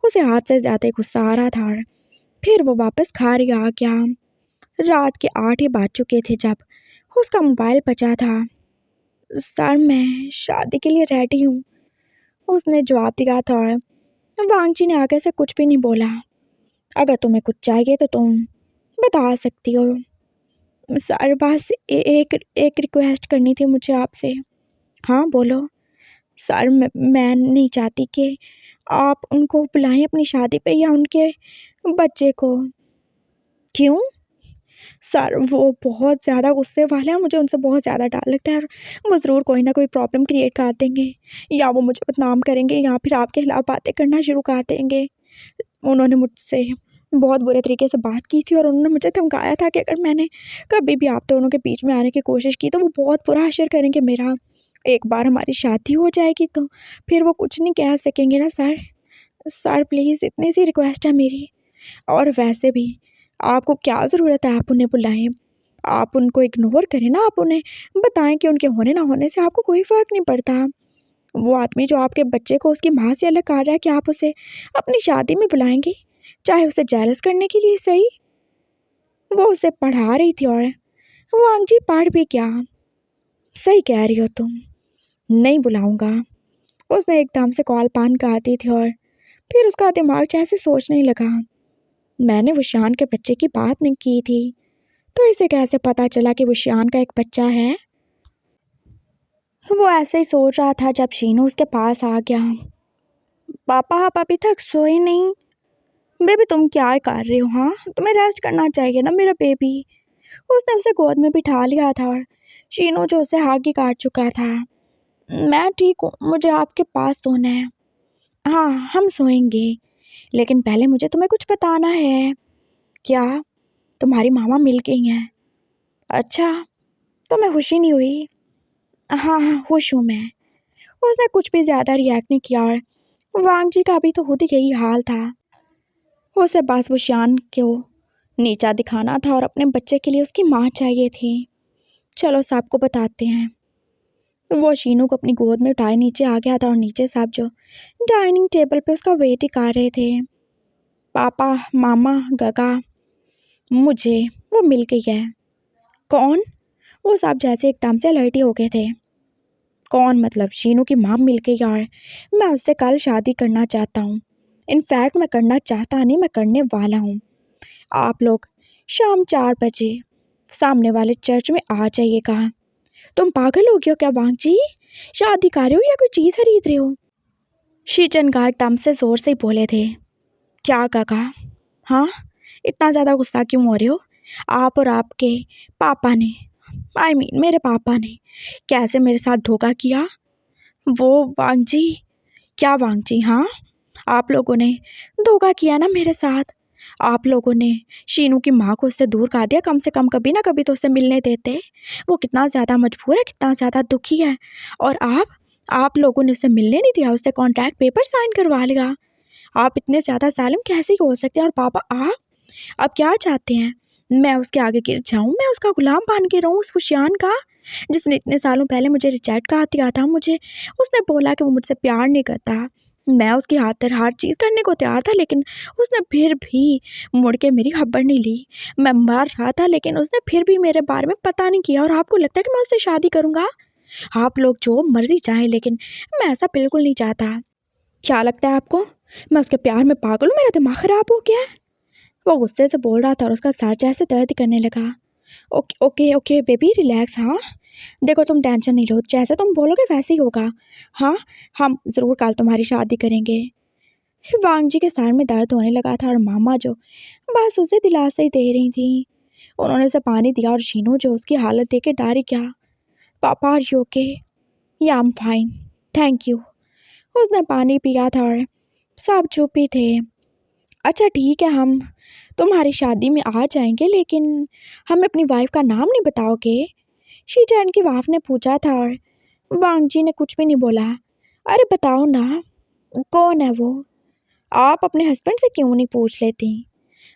उसे हाथ से ज़्यादा गुस्सा आ रहा था और फिर वो वापस घर ही आ गया। रात के 8 ही बज चुके थे जब उसका मोबाइल बजा था। सर मैं शादी के लिए रेडी हूँ, उसने जवाब दिया था और वांगची ने आगे से कुछ भी नहीं बोला। अगर तुम्हें कुछ चाहिए तो तुम बता सकती हो। सर बस एक एक रिक्वेस्ट करनी थी मुझे आपसे। हाँ बोलो। सर मैं नहीं चाहती कि आप उनको बुलाएं अपनी शादी पे या उनके बच्चे को। क्यों? सर वो बहुत ज़्यादा गुस्से वाले हैं, मुझे उनसे बहुत ज़्यादा डर लगता है और वो ज़रूर कोई ना कोई प्रॉब्लम क्रिएट कर देंगे, या वो मुझे बदनाम करेंगे या फिर आपके खिलाफ़ बातें करना शुरू कर देंगे। उन्होंने मुझसे बहुत बुरे तरीके से बात की थी और उन्होंने मुझे धमकाया था कि अगर मैंने कभी भी आप दोनों के बीच में आने की कोशिश की तो वो बहुत बुरा असर करेंगे मेरा। एक बार हमारी शादी हो जाएगी तो फिर वो कुछ नहीं कह सकेंगे ना सर। सर प्लीज़ इतनी सी रिक्वेस्ट है मेरी। और वैसे भी आपको क्या ज़रूरत है आप उन्हें बुलाएं? आप उनको इग्नोर करें ना, आप उन्हें बताएं कि उनके होने ना होने से आपको कोई फ़र्क नहीं पड़ता। वो आदमी जो आपके बच्चे को उसकी माँ से अलग कर रहा है, क्या आप उसे अपनी शादी में बुलाएंगे, चाहे उसे जेलस करने के लिए सही? वो उसे पढ़ा रही थी और वो अंजी पढ़ भी क्या। सही कह रही हो तुम, नहीं बुलाऊंगा। उसने एकदम से कॉल पान कर दी थी और फिर उसका दिमाग जैसे सोचने लगा, मैंने वुशान के बच्चे की बात नहीं की थी तो इसे कैसे पता चला कि वुशान का एक बच्चा है। वो ऐसे ही सोच रहा था जब शीनू उसके पास आ गया। पापा आप अभी तक सोए नहीं? बेबी तुम क्या कर रहे हो? हाँ तुम्हें रेस्ट करना चाहिए ना मेरा बेबी। उसने उसे गोद में बिठा लिया था और शीनू जो उसे हागी काट चुका था। मैं ठीक हूँ, मुझे आपके पास सोना है। हाँ हम सोएंगे, लेकिन पहले मुझे तुम्हें कुछ बताना है। क्या? तुम्हारी मामा मिल गई हैं? अच्छा, तुम्हें खुशी नहीं हुई? हाँ हाँ खुश हूँ मैं। उसने कुछ भी ज़्यादा रिएक्ट नहीं किया और वांग जी का भी तो खुद यही हाल था। उसे बस वो शान को नीचा दिखाना था और अपने बच्चे के लिए उसकी माँ चाहिए थी। चलो सबको बताते हैं। वो शीनू को अपनी गोद में उठाए नीचे आ गया था और नीचे सब जो डाइनिंग टेबल पे उसका वेट ही कर रहे थे। पापा, मामा, गगा, मुझे वो मिल गई है। कौन? वो सब जैसे एकदम से अलर्ट ही हो गए थे। कौन मतलब? शीनू की माँ मिल गई यार। मैं उससे कल शादी करना चाहता हूँ। इनफैक्ट मैं करना चाहता नहीं, मैं करने वाला हूँ। आप लोग शाम 4 बजे सामने वाले चर्च में आ जाइएगा। तुम पागल हो गए हो क्या वांग जी? शादी कर रहे हो या कोई चीज़ खरीद रहे हो? शीचन का एकदम से ज़ोर से बोले थे। क्या काका? हाँ इतना ज़्यादा गुस्सा क्यों हो रहे हो? आप और आपके पापा ने, मेरे पापा ने कैसे मेरे साथ धोखा किया? वो वांग जी। क्या वांग जी? हाँ आप लोगों ने धोखा किया ना मेरे साथ। आप लोगों ने शीनू की माँ को उससे दूर कर दिया। कम से कम कभी ना कभी तो उससे मिलने देते। वो कितना ज़्यादा मजबूर है, कितना ज़्यादा दुखी है। और आप लोगों ने उसे मिलने नहीं दिया, उससे कॉन्ट्रैक्ट पेपर साइन करवा लिया। आप इतने ज़्यादा जालिम कैसे हो सकते हैं? और पापा आप अब क्या चाहते हैं? मैं उसके आगे गिर जाऊँ? मैं उसका गुलाम बन के रहूँ, उस खुशियान का, जिसने इतने सालों पहले मुझे रिजेक्ट कर दिया था। मुझे उसने बोला कि वो मुझसे प्यार नहीं करता। मैं उसकी खातिर हर चीज़ करने को तैयार था, लेकिन उसने फिर भी मुड़ के मेरी खबर नहीं ली। मैं मर रहा था लेकिन उसने फिर भी मेरे बारे में पता नहीं किया। और आपको लगता है कि मैं उससे शादी करूँगा? आप लोग जो मर्जी चाहें, लेकिन मैं ऐसा बिल्कुल नहीं चाहता। क्या लगता है आपको मैं उसके प्यार में पागल हूँ? मेरा दिमाग ख़राब हो गया है? वो गुस्से से बोल रहा था और उसका सर जैसे दर्द करने लगा। Okay okay okay baby relax. हाँ देखो तुम टेंशन नहीं लो, जैसे तुम बोलोगे वैसे ही होगा। हाँ हम ज़रूर कल तुम्हारी शादी करेंगे। वांग जी के सर में दर्द होने लगा था और मामा जो बस उसे दिलासा ही दे रही थी। उन्होंने उसे पानी दिया और शीनू जो उसकी हालत देख के डर ही गया। पापा आर यू ओके? या I am fine thank you. उसने पानी पिया था और सब चुप ही थे। अच्छा ठीक है, हम तुम्हारी शादी में आ जाएंगे, लेकिन हमें अपनी वाइफ का नाम नहीं बताओगे? शीजैन की वाइफ ने पूछा था और वांग जी ने कुछ भी नहीं बोला। अरे बताओ ना, कौन है वो? आप अपने हस्बैंड से क्यों नहीं पूछ लेती?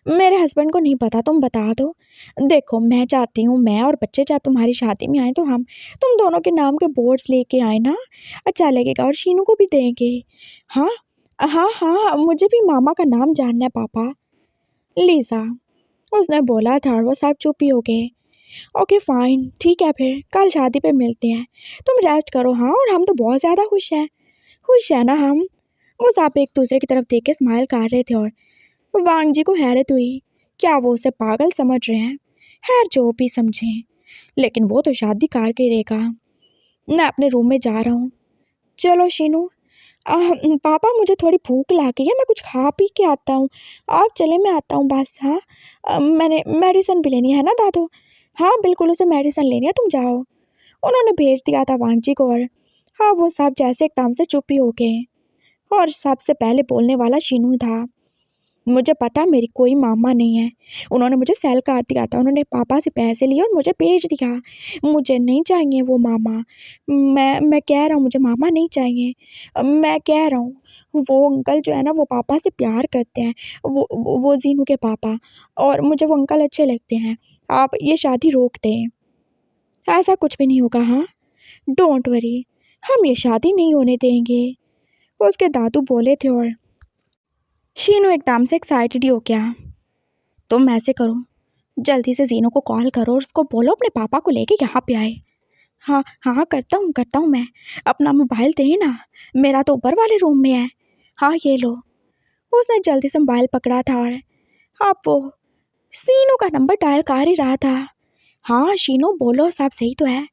मेरे हस्बैंड को नहीं पता, तुम बता दो। देखो मैं चाहती हूँ मैं और बच्चे जब तुम्हारी शादी में आए तो हम तुम दोनों के नाम के बोर्ड्स लेके आए ना, अच्छा लगेगा और शीनू को भी देंगे। हाँ हाँ हाँ मुझे भी मामा का नाम जानना है पापा। लीसा, उसने बोला था और वो सब चुप ही हो गए। ओके फाइन ठीक है, फिर कल शादी पे मिलते हैं। तुम रेस्ट करो। हाँ और हम तो बहुत ज़्यादा खुश है ना हम। वो सब एक दूसरे की तरफ देख के स्माइल कर रहे थे और वांग जी को हैरत हुई। क्या वो उसे पागल समझ रहे हैं? खैर जो भी समझें, लेकिन वो तो शादी कर के रहेगा। मैं अपने रूम में जा रहा हूँ। चलो शीनू, पापा मुझे थोड़ी भूख लगी है, मैं कुछ खा पी के आता हूँ। आप चले, मैं आता हूँ बस। हाँ, मैंने मेडिसिन भी लेनी है ना दादू। हाँ बिल्कुल, उसे मेडिसिन लेनी है, तुम जाओ। उन्होंने भेज दिया था वांची को। और हाँ, वो सब जैसे एकदम से चुप ही हो गए और सबसे पहले बोलने वाला शीनू था। मुझे पता मेरी कोई मामा नहीं है। उन्होंने मुझे सेल कर दिया था, उन्होंने पापा से पैसे लिए और मुझे भेज दिया। मुझे नहीं चाहिए वो मामा। मैं कह रहा हूँ मुझे मामा नहीं चाहिए। मैं कह रहा हूँ वो अंकल जो है ना, वो पापा से प्यार करते हैं। वो जीनू के पापा, और मुझे वो अंकल अच्छे लगते हैं। आप ये शादी रोक दें। ऐसा कुछ भी नहीं होगा। हाँ, डोंट वरी, हम ये शादी नहीं होने देंगे, उसके दादू बोले थे। और शीनू एकदम से एक्साइटेड ही हो गया। तुम ऐसे करो, जल्दी से जीनू को कॉल करो और उसको बोलो अपने पापा को लेके यहाँ पे आए। हाँ हाँ, करता हूँ मैं। अपना मोबाइल दे ना, मेरा तो ऊपर वाले रूम में है। हाँ ये लो। उसने जल्दी से मोबाइल पकड़ा था और अब वो शीनू का नंबर डायल कर ही रहा था। हाँ शीनू बोलो, सब सही तो है?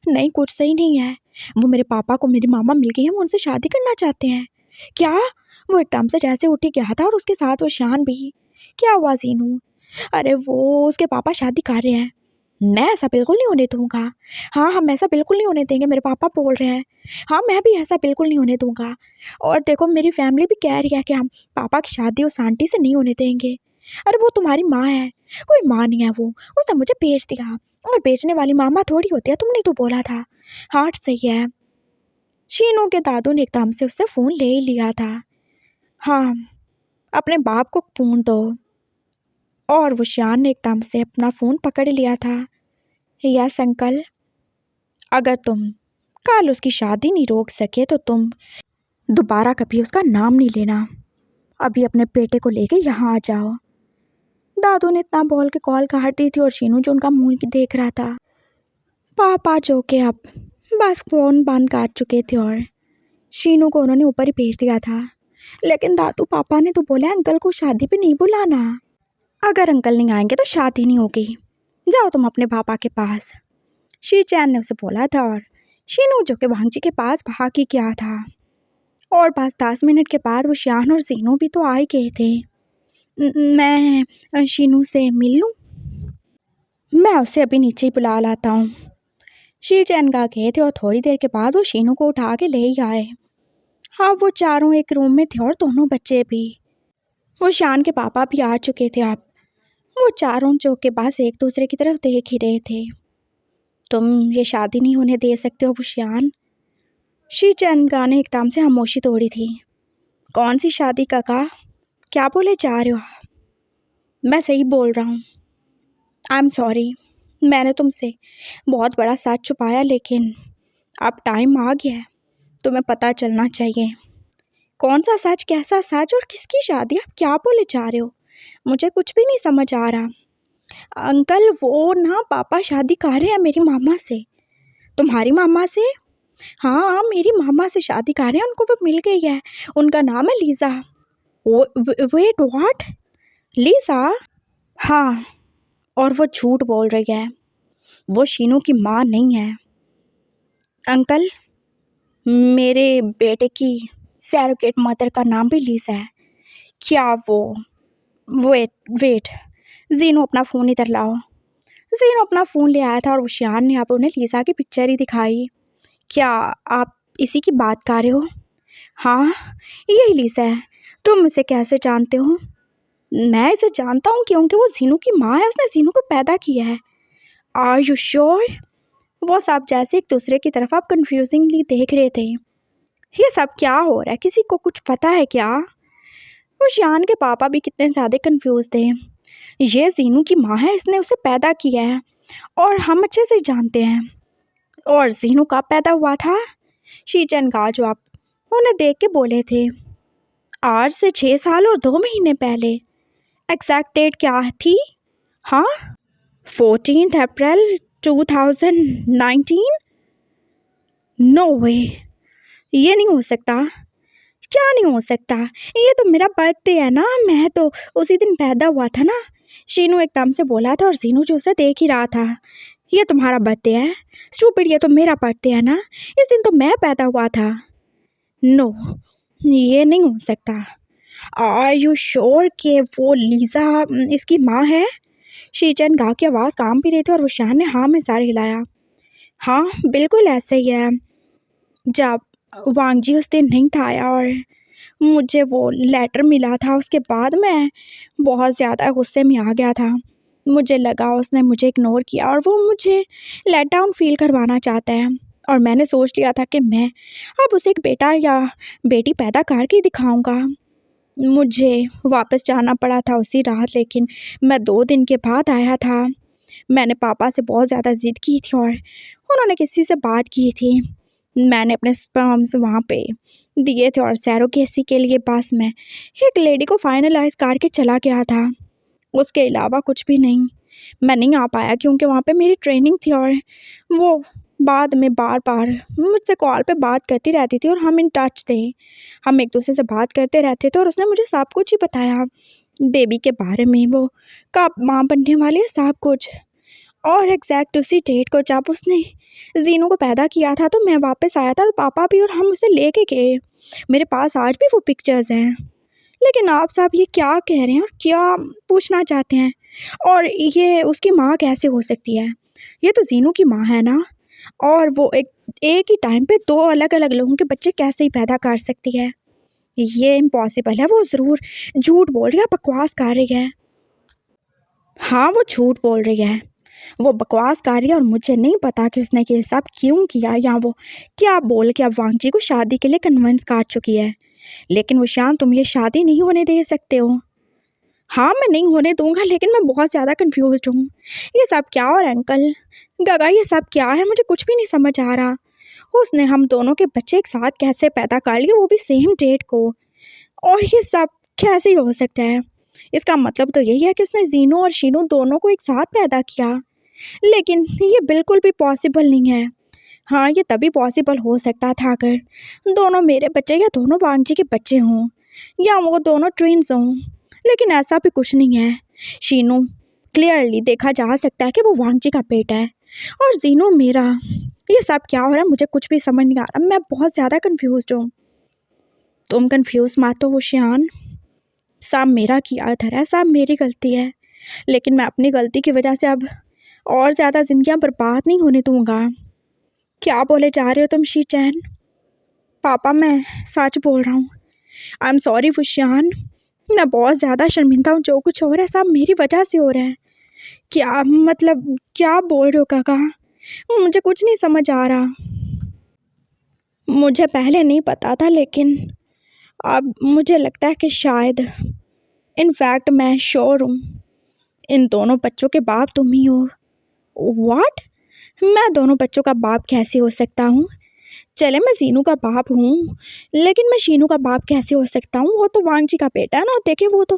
नहीं, कुछ सही नहीं है। वो मेरे पापा को मेरी मामा मिल गई है, वो उनसे शादी करना चाहते हैं। क्या? वो एकदम से जैसे उठ ही गया था और उसके साथ वो शान भी। क्या हुआ शीनू? अरे वो उसके पापा शादी कर रहे हैं। मैं ऐसा बिल्कुल नहीं होने दूंगा। हाँ, हम ऐसा बिल्कुल नहीं होने देंगे, मेरे पापा बोल रहे हैं। हाँ, मैं भी ऐसा बिल्कुल नहीं होने दूंगा। और देखो, मेरी फैमिली भी कह रही है कि हम पापा की शादी उस आंटी से नहीं होने देंगे। अरे वो तुम्हारी माँ है, कोई माँ नहीं है वो। उसने मुझे भेज दिया, और बेचने वाली मामा थोड़ी होती है, तुमने तो बोला था। हाँ सही है। शीनू के दादू ने एकदम से उससे फ़ोन ले ही लिया था। हाँ, अपने बाप को फ़ोन दो। और वो शान ने एकदम से अपना फ़ोन पकड़ लिया था। यस अंकल, अगर तुम कल उसकी शादी नहीं रोक सके तो तुम दोबारा कभी उसका नाम नहीं लेना। अभी अपने बेटे को लेके यहाँ आ जाओ। दादू ने इतना बोल के कॉल काट दी थी और शीनू जो उनका मुंह देख रहा था। पापा जो के अब बस फ़ोन बंद कर चुके थे और शीनू को उन्होंने ऊपर ही भेज दिया था। लेकिन दादू पापा ने तो बोला अंकल को शादी पे नहीं बुलाना। अगर अंकल नहीं आएंगे तो शादी नहीं होगी। जाओ तुम अपने पापा के पास, शी चैन ने उसे बोला था। और शीनू जो के भांजी के पास भाग ही गया था। और बस 10 मिनट के बाद वो शान और शीनू भी तो आ ही गए थे। मैं शीनू से मिल लूँ? मैं उसे अभी नीचे ही बुला लाता हूँ। शी चैन का गए थे और थोड़ी देर के बाद वो शीनू को उठा के ले ही आए। हाँ, वो चारों एक रूम में थे और दोनों बच्चे भी। वो शान के पापा भी आ चुके थे। अब वो चारों जो के पास एक दूसरे की तरफ देख ही रहे थे। तुम ये शादी नहीं होने दे सकते हो भूशियान। शी चैन का ने एकदम से खामोशी तोड़ी थी। कौन सी शादी काका? क्या बोले जा रहे हो? मैं सही बोल रहा हूँ। आई एम सॉरी, मैंने तुमसे बहुत बड़ा सच छुपाया, लेकिन अब टाइम आ गया है, तुम्हें पता चलना चाहिए। कौन सा सच, कैसा सच, और किसकी शादी? आप क्या बोले जा रहे हो? मुझे कुछ भी नहीं समझ आ रहा। अंकल वो ना पापा शादी कर रहे हैं मेरी मामा से। तुम्हारी मामा से? हाँ, मेरी मामा से शादी कर रहे हैं, उनको वो मिल गई है। उनका नाम है लीज़ा। Wait what? लीज़ा? हाँ, और वो झूठ बोल रही है, वो शीनू की माँ नहीं है। अंकल, मेरे बेटे की सैरोगेट मदर का नाम भी लीज़ा है। क्या वो? वेट वेट, जीनू अपना फ़ोन इधर लाओ। जीनू अपना फ़ोन ले आया था और उशियान ने अब उन्हें लीज़ा की पिक्चर ही दिखाई। क्या आप इसी की बात कर रहे हो? हाँ, यही लीज़ा है। तुम उसे कैसे जानते हो? मैं इसे जानता हूँ क्योंकि वो जीनू की माँ है, उसने जीनू को पैदा किया है। Are you sure? वो सब जैसे एक दूसरे की तरफ आप कन्फ्यूजिंगली देख रहे थे। ये सब क्या हो रहा है, किसी को कुछ पता है क्या? वो शान के पापा भी कितने ज़्यादा कंफ्यूज थे। ये जीनू की माँ है, इसने उसे पैदा किया है और हम अच्छे से जानते हैं। और जीनू कब पैदा हुआ था? शीचन का जवाब उन्हें देख के बोले थे, आज से 6 साल और 2 महीने पहले। एग्जैक्ट डेट क्या थी? हाँ, 14 अप्रैल 2019। नो वे, ये नहीं हो सकता। क्या नहीं हो सकता? ये तो मेरा बर्थडे है ना, मैं तो उसी दिन पैदा हुआ था ना। शीनू एकदम से बोला था और जीनू जो उसे देख ही रहा था। ये तुम्हारा बर्थडे है स्टूपिड, ये तो मेरा बर्थडे है ना, इस दिन तो मैं पैदा हुआ था। नो, ये नहीं हो सकता। आर यू श्योर कि वो लीज़ा इसकी माँ है? शीचन गा की आवाज़ काम भी रही थी और वुशियान ने हाँ में सर हिलाया। हाँ बिल्कुल ऐसे ही है। जब वांग जी उस दिन नहीं था आया और मुझे वो लेटर मिला था, उसके बाद मैं बहुत ज़्यादा गुस्से में आ गया था। मुझे लगा उसने मुझे इग्नोर किया और वो मुझे लेट डाउन फील करवाना चाहता है, और मैंने सोच लिया था कि मैं अब उसे एक बेटा या बेटी पैदा करके दिखाऊंगा। मुझे वापस जाना पड़ा था उसी रात, लेकिन मैं 2 दिन के बाद आया था। मैंने पापा से बहुत ज़्यादा ज़िद की थी और उन्होंने किसी से बात की थी। मैंने अपने स्पर्म्स वहाँ पे दिए थे और सैरोगेसी के लिए बस मैं एक लेडी को फाइनलाइज करके चला गया था, उसके अलावा कुछ भी नहीं। मैं नहीं आ पाया क्योंकि वहाँ पे मेरी ट्रेनिंग थी और वो बाद में बार बार मुझसे कॉल पे बात करती रहती थी और हम इन टच थे, हम एक दूसरे से बात करते रहते थे और उसने मुझे सब कुछ ही बताया बेबी के बारे में, वो कब माँ बनने वाली है, सब कुछ। और एग्जैक्ट उसी डेट को जब उसने जीनू को पैदा किया था तो मैं वापस आया था और पापा भी, और हम उसे लेके गए। मेरे पास आज भी वो पिक्चर्स हैं। लेकिन आप साहब ये क्या कह रहे हैं और क्या पूछना चाहते हैं? और ये उसकी माँ कैसे हो सकती है? ये तो जीनू की माँ है ना, और वो एक ही टाइम पे 2 अलग अलग लोगों के बच्चे कैसे ही पैदा कर सकती है? ये इम्पॉसिबल है। वो ज़रूर झूठ बोल रही है, बकवास कर रही है। हाँ वो झूठ बोल रही है, वो बकवास कर रही है और मुझे नहीं पता कि उसने ये सब क्यों किया या वो क्या बोल के अब वांग जी को शादी के लिए कन्विंस कर चुकी है। लेकिन वुशियान, तुम ये शादी नहीं होने दे सकते हो। हाँ मैं नहीं होने दूंगा, लेकिन मैं बहुत ज़्यादा कंफ्यूज्ड हूँ। ये सब क्या? और अंकल गगा ये सब क्या है? मुझे कुछ भी नहीं समझ आ रहा। उसने हम दोनों के बच्चे एक साथ कैसे पैदा कर लिए, वो भी सेम डेट को? और ये सब कैसे हो सकता है? इसका मतलब तो यही है कि उसने जीनू और शीनू दोनों को एक साथ पैदा किया, लेकिन ये बिल्कुल भी पॉसिबल नहीं है। हाँ ये तभी पॉसिबल हो सकता था अगर दोनों मेरे बच्चे या दोनों वांग जी के बच्चे हों, या वो दोनों ट्विन्स हों, लेकिन ऐसा भी कुछ नहीं है। शीनू क्लियरली देखा जा सकता है कि वो वांग जी का बेटा है और जीनू मेरा। ये सब क्या हो रहा है? मुझे कुछ भी समझ नहीं आ रहा, मैं बहुत ज़्यादा कन्फ्यूज्ड हूँ। तुम कन्फ्यूज मत हो वुशियान, सब मेरा किया धरा है, सब मेरी गलती है, लेकिन मैं अपनी गलती की वजह से अब और ज़्यादा जिंदगियां बर्बाद नहीं होने दूंगा। क्या बोले जा रहे हो तुम शीचैन? पापा मैं सच बोल रहा हूँ। आई एम सॉरी वुशियान, मैं बहुत ज़्यादा शर्मिंदा हूँ। जो कुछ हो रहा है सब मेरी वजह से हो रहा है। क्या मतलब क्या बोल रहे हो काका? मुझे कुछ नहीं समझ आ रहा। मुझे पहले नहीं पता था, लेकिन अब मुझे लगता है कि शायद, इनफैक्ट मैं श्योर हूँ, इन दोनों बच्चों के बाप तुम ही हो। व्हाट? मैं दोनों बच्चों का बाप कैसे हो सकता हूँ? चले मैं जीनू का बाप हूँ, लेकिन मैं शीनू का बाप कैसे हो सकता हूँ? वो तो वांग जी का बेटा है ना, देखे वो तो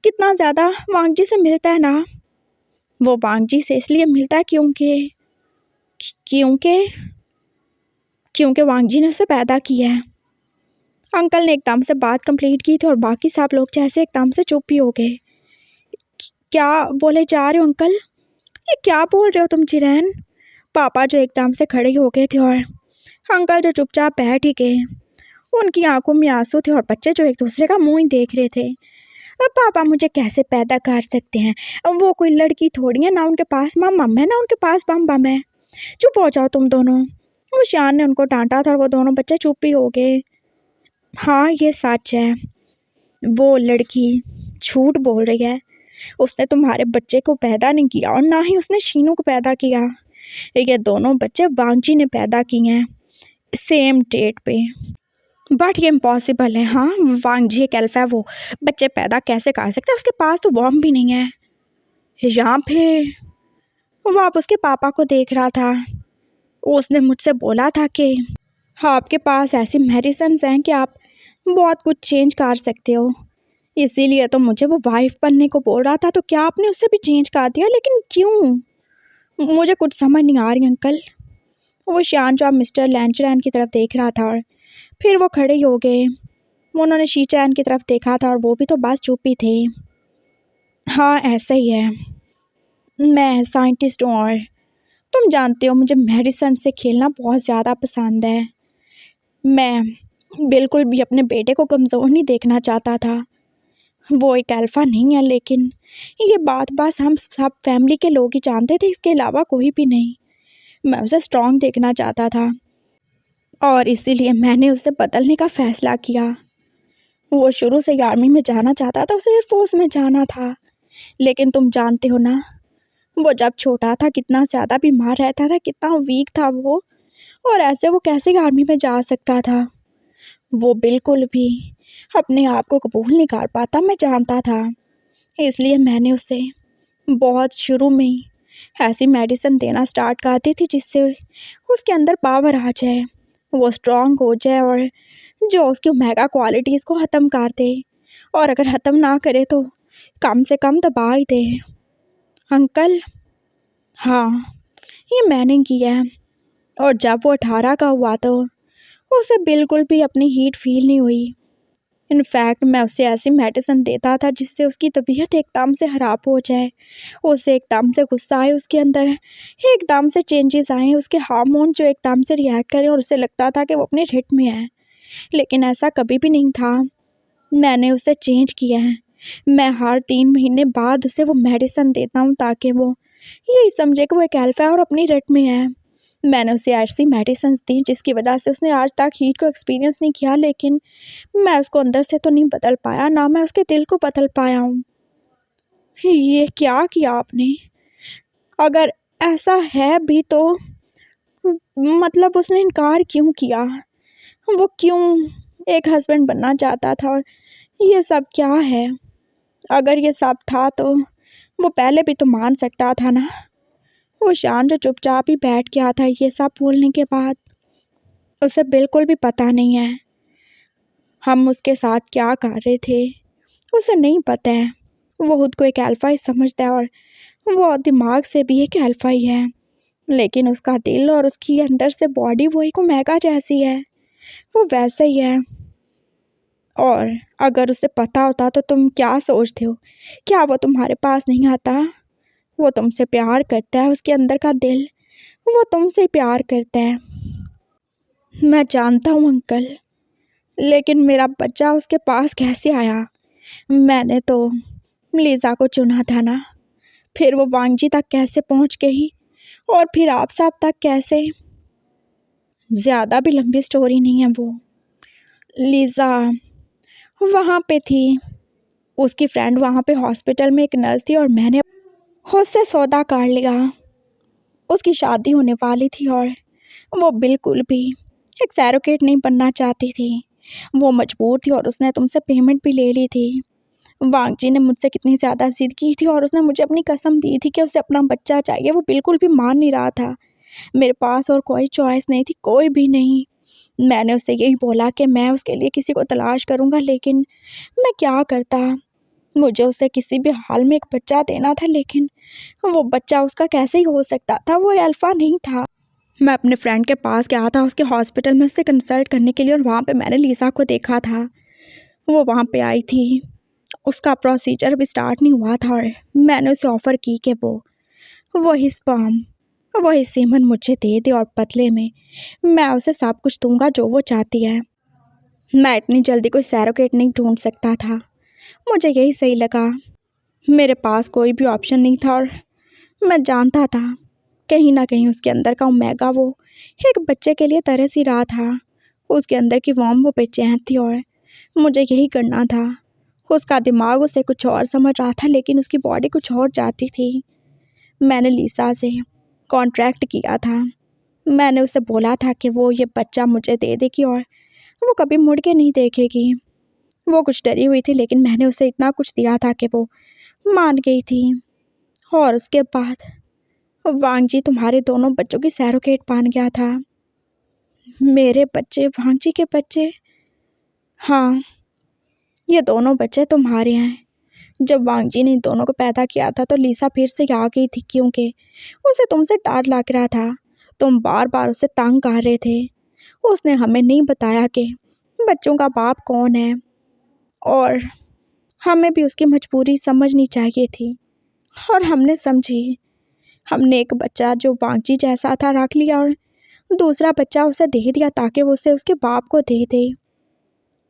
कितना ज़्यादा वांग जी से मिलता है ना। वो वांग जी से इसलिए मिलता है क्योंकि क्योंकि क्योंकि वांग जी ने उसे पैदा किया है। अंकल ने एकदम से बात कंप्लीट की थी और बाकी सब लोग जैसे एकदम से चुप ही हो गए। क्या बोले जा रहे हो अंकल? ये क्या बोल रहे हो तुम जिरैन? पापा जो एकदम से खड़े हो गए थे और अंकल जो चुपचाप बैठ ही गए। उनकी आंखों में आंसू थे और बच्चे जो एक दूसरे का मुंह ही देख रहे थे। अब पापा मुझे कैसे पैदा कर सकते हैं? अब वो कोई लड़की थोड़ी है, ना उनके पास मम है ना उनके पास बम बम है। चुप हो जाओ तुम दोनों। वो शान ने उनको डांटा था और वो दोनों बच्चे चुप ही हो गए। हाँ ये सच है, वो लड़की झूठ बोल रही है। उसने तुम्हारे बच्चे को पैदा नहीं किया और ना ही उसने शीनू को पैदा किया। ये दोनों बच्चे वांग जी ने पैदा किए हैं सेम डेट पे। बट ये इम्पॉसिबल है। हाँ वांग जी एक एल्फ है, वो बच्चे पैदा कैसे कर सकते हैं? उसके पास तो वॉर्म भी नहीं है। यहाँ पे वो आप उसके पापा को देख रहा था। उसने मुझसे बोला था कि हाँ आपके पास ऐसी मेडिसिन्स हैं कि आप बहुत कुछ चेंज कर सकते हो, इसीलिए तो मुझे वो वाइफ बनने को बोल रहा था। तो क्या आपने उससे भी चेंज कर दिया? लेकिन क्यों? मुझे कुछ समझ नहीं आ रही अंकल। वो शान जो आप मिस्टर लैंचरैन की तरफ देख रहा था और फिर वो खड़े ही हो गए। उन्होंने शीचैन की तरफ देखा था और वो भी तो बस चुप ही थे। हाँ, ऐसा ही है। मैं साइंटिस्ट हूँ और तुम जानते हो मुझे मेडिसिन से खेलना बहुत ज़्यादा पसंद है। मैं बिल्कुल भी अपने बेटे को कमज़ोर नहीं देखना चाहता था। वो एक अल्फ़ा नहीं है, लेकिन ये बात बस हम सब फैमिली के लोग ही जानते थे, इसके अलावा कोई भी नहीं। मैं उसे स्ट्रॉन्ग देखना चाहता था और इसीलिए मैंने उसे बदलने का फ़ैसला किया। वो शुरू से ही आर्मी में जाना चाहता था, उसे एयरफोर्स में जाना था। लेकिन तुम जानते हो ना, वो जब छोटा था कितना ज़्यादा बीमार रहता था, कितना वीक था वो, और ऐसे वो कैसे आर्मी में जा सकता था। वो बिल्कुल भी अपने आप को कबूल नहीं कर पाता, मैं जानता था। इसलिए मैंने उसे बहुत शुरू में ही ऐसी मेडिसिन देना स्टार्ट कर दी थी जिससे उसके अंदर पावर आ जाए, वो स्ट्रांग हो जाए और जो उसकी ओमेगा क्वालिटीज़ को ख़त्म कर दे, और अगर ख़त्म ना करे तो कम से कम दबा ही दे। अंकल, हाँ, ये मैंने किया है। और जब वो 18 का हुआ तो उसे बिल्कुल भी अपनी हीट फील नहीं हुई। इनफैक्ट मैं उसे ऐसी मेडिसिन देता था जिससे उसकी तबीयत एकदम से ख़राब हो जाए, उसे एकदम से गुस्सा आए, उसके अंदर एकदम से चेंजेस आए, उसके हार्मोन जो एकदम से रिएक्ट करें और उसे लगता था कि वो अपने हिट में है। लेकिन ऐसा कभी भी नहीं था। मैंने उसे चेंज किया है। मैं हर 3 महीने बाद उसे वो मेडिसिन देता हूँ ताकि वो यही समझे कि वो एक अल्फ़ा है और अपनी रट में है। मैंने उसे ऐसी मेडिसिन दी जिसकी वजह से उसने आज तक हीट को एक्सपीरियंस नहीं किया, लेकिन मैं उसको अंदर से तो नहीं बदल पाया, ना मैं उसके दिल को बदल पाया हूँ। ये क्या किया आपने? अगर ऐसा है भी तो मतलब उसने इनकार क्यों किया? वो क्यों एक हस्बैंड बनना चाहता था, और ये सब क्या है? अगर ये सब था तो वो पहले भी तो मान सकता था ना। वो शान जो चुपचाप ही बैठ गया था ये सब बोलने के बाद। उसे बिल्कुल भी पता नहीं है हम उसके साथ क्या कर रहे थे, उसे नहीं पता है। वो खुद को एक अल्फ़ा ही समझता है और वो दिमाग से भी एक अल्फ़ा ही है, लेकिन उसका दिल और उसकी अंदर से बॉडी वो एक ओमेगा जैसी है, वो वैसे ही है। और अगर उसे पता होता तो तुम क्या सोचते हो? क्या वो तुम्हारे पास नहीं आता? वो तुमसे प्यार करता है, उसके अंदर का दिल वो तुमसे प्यार करता है। मैं जानता हूँ अंकल, लेकिन मेरा बच्चा उसके पास कैसे आया? मैंने तो लीज़ा को चुना था ना, फिर वो वांगजी तक कैसे पहुँच गई और फिर आप सब तक कैसे? ज़्यादा भी लंबी स्टोरी नहीं है वो। लीज़ा वहाँ पे थी, उसकी फ्रेंड वहाँ पे हॉस्पिटल में एक नर्स थी और मैंने उससे सौदा कर लिया। उसकी शादी होने वाली थी और वो बिल्कुल भी एक सैरोगेट नहीं बनना चाहती थी। वो मजबूर थी और उसने तुमसे पेमेंट भी ले ली थी। वांगजी ने मुझसे कितनी ज़्यादा ज़िद की थी और उसने मुझे अपनी कसम दी थी कि उसे अपना बच्चा चाहिए। वो बिल्कुल भी मान नहीं रहा था। मेरे पास और कोई चॉइस नहीं थी, कोई भी नहीं। मैंने उससे यही बोला कि मैं उसके लिए किसी को तलाश करूँगा, लेकिन मैं क्या करता? मुझे उसे किसी भी हाल में एक बच्चा देना था, लेकिन वो बच्चा उसका कैसे ही हो सकता था? वो अल्फ़ा नहीं था। मैं अपने फ्रेंड के पास गया था उसके हॉस्पिटल में उससे कंसल्ट करने के लिए, और वहाँ पे मैंने लीज़ा को देखा था। वो वहाँ पे आई थी, उसका प्रोसीजर अभी स्टार्ट नहीं हुआ था और मैंने उसे ऑफ़र की कि वो वही स्पर्म, वही सीमन मुझे दे दे और बदले में मैं उसे सब कुछ दूंगा जो वो चाहती है। मैं इतनी जल्दी कोई सैरोगेट नहीं ढूंढ सकता था, मुझे यही सही लगा। मेरे पास कोई भी ऑप्शन नहीं था और मैं जानता था कहीं ना कहीं उसके अंदर का ओमेगा वो एक बच्चे के लिए तरस ही रहा था। उसके अंदर की वॉर्म वो बेचैन थी और मुझे यही करना था। उसका दिमाग उसे कुछ और समझ रहा था, लेकिन उसकी बॉडी कुछ और चाहती थी। मैंने लीसा से कॉन्ट्रैक्ट किया था। मैंने उसे बोला था कि वो ये बच्चा मुझे दे देगी और वो कभी मुड़ के नहीं देखेगी। वो कुछ डरी हुई थी, लेकिन मैंने उसे इतना कुछ दिया था कि वो मान गई थी। और उसके बाद वांगजी तुम्हारे दोनों बच्चों की सैरोगेट बन गया था। मेरे बच्चे वांगजी के बच्चे? हाँ, ये दोनों बच्चे तुम्हारे हैं। जब वांगजी ने इन दोनों को पैदा किया था तो लीसा फिर से आ गई थी, क्योंकि उसे तुमसे डर लग रहा था। तुम बार बार उसे तंग कर रहे थे। उसने हमें नहीं बताया कि बच्चों का बाप कौन है, और हमें भी उसकी मजबूरी समझनी चाहिए थी और हमने समझी। हमने एक बच्चा जो वांगजी जैसा था रख लिया और दूसरा बच्चा उसे दे दिया ताकि वो उसे उसके बाप को दे दे।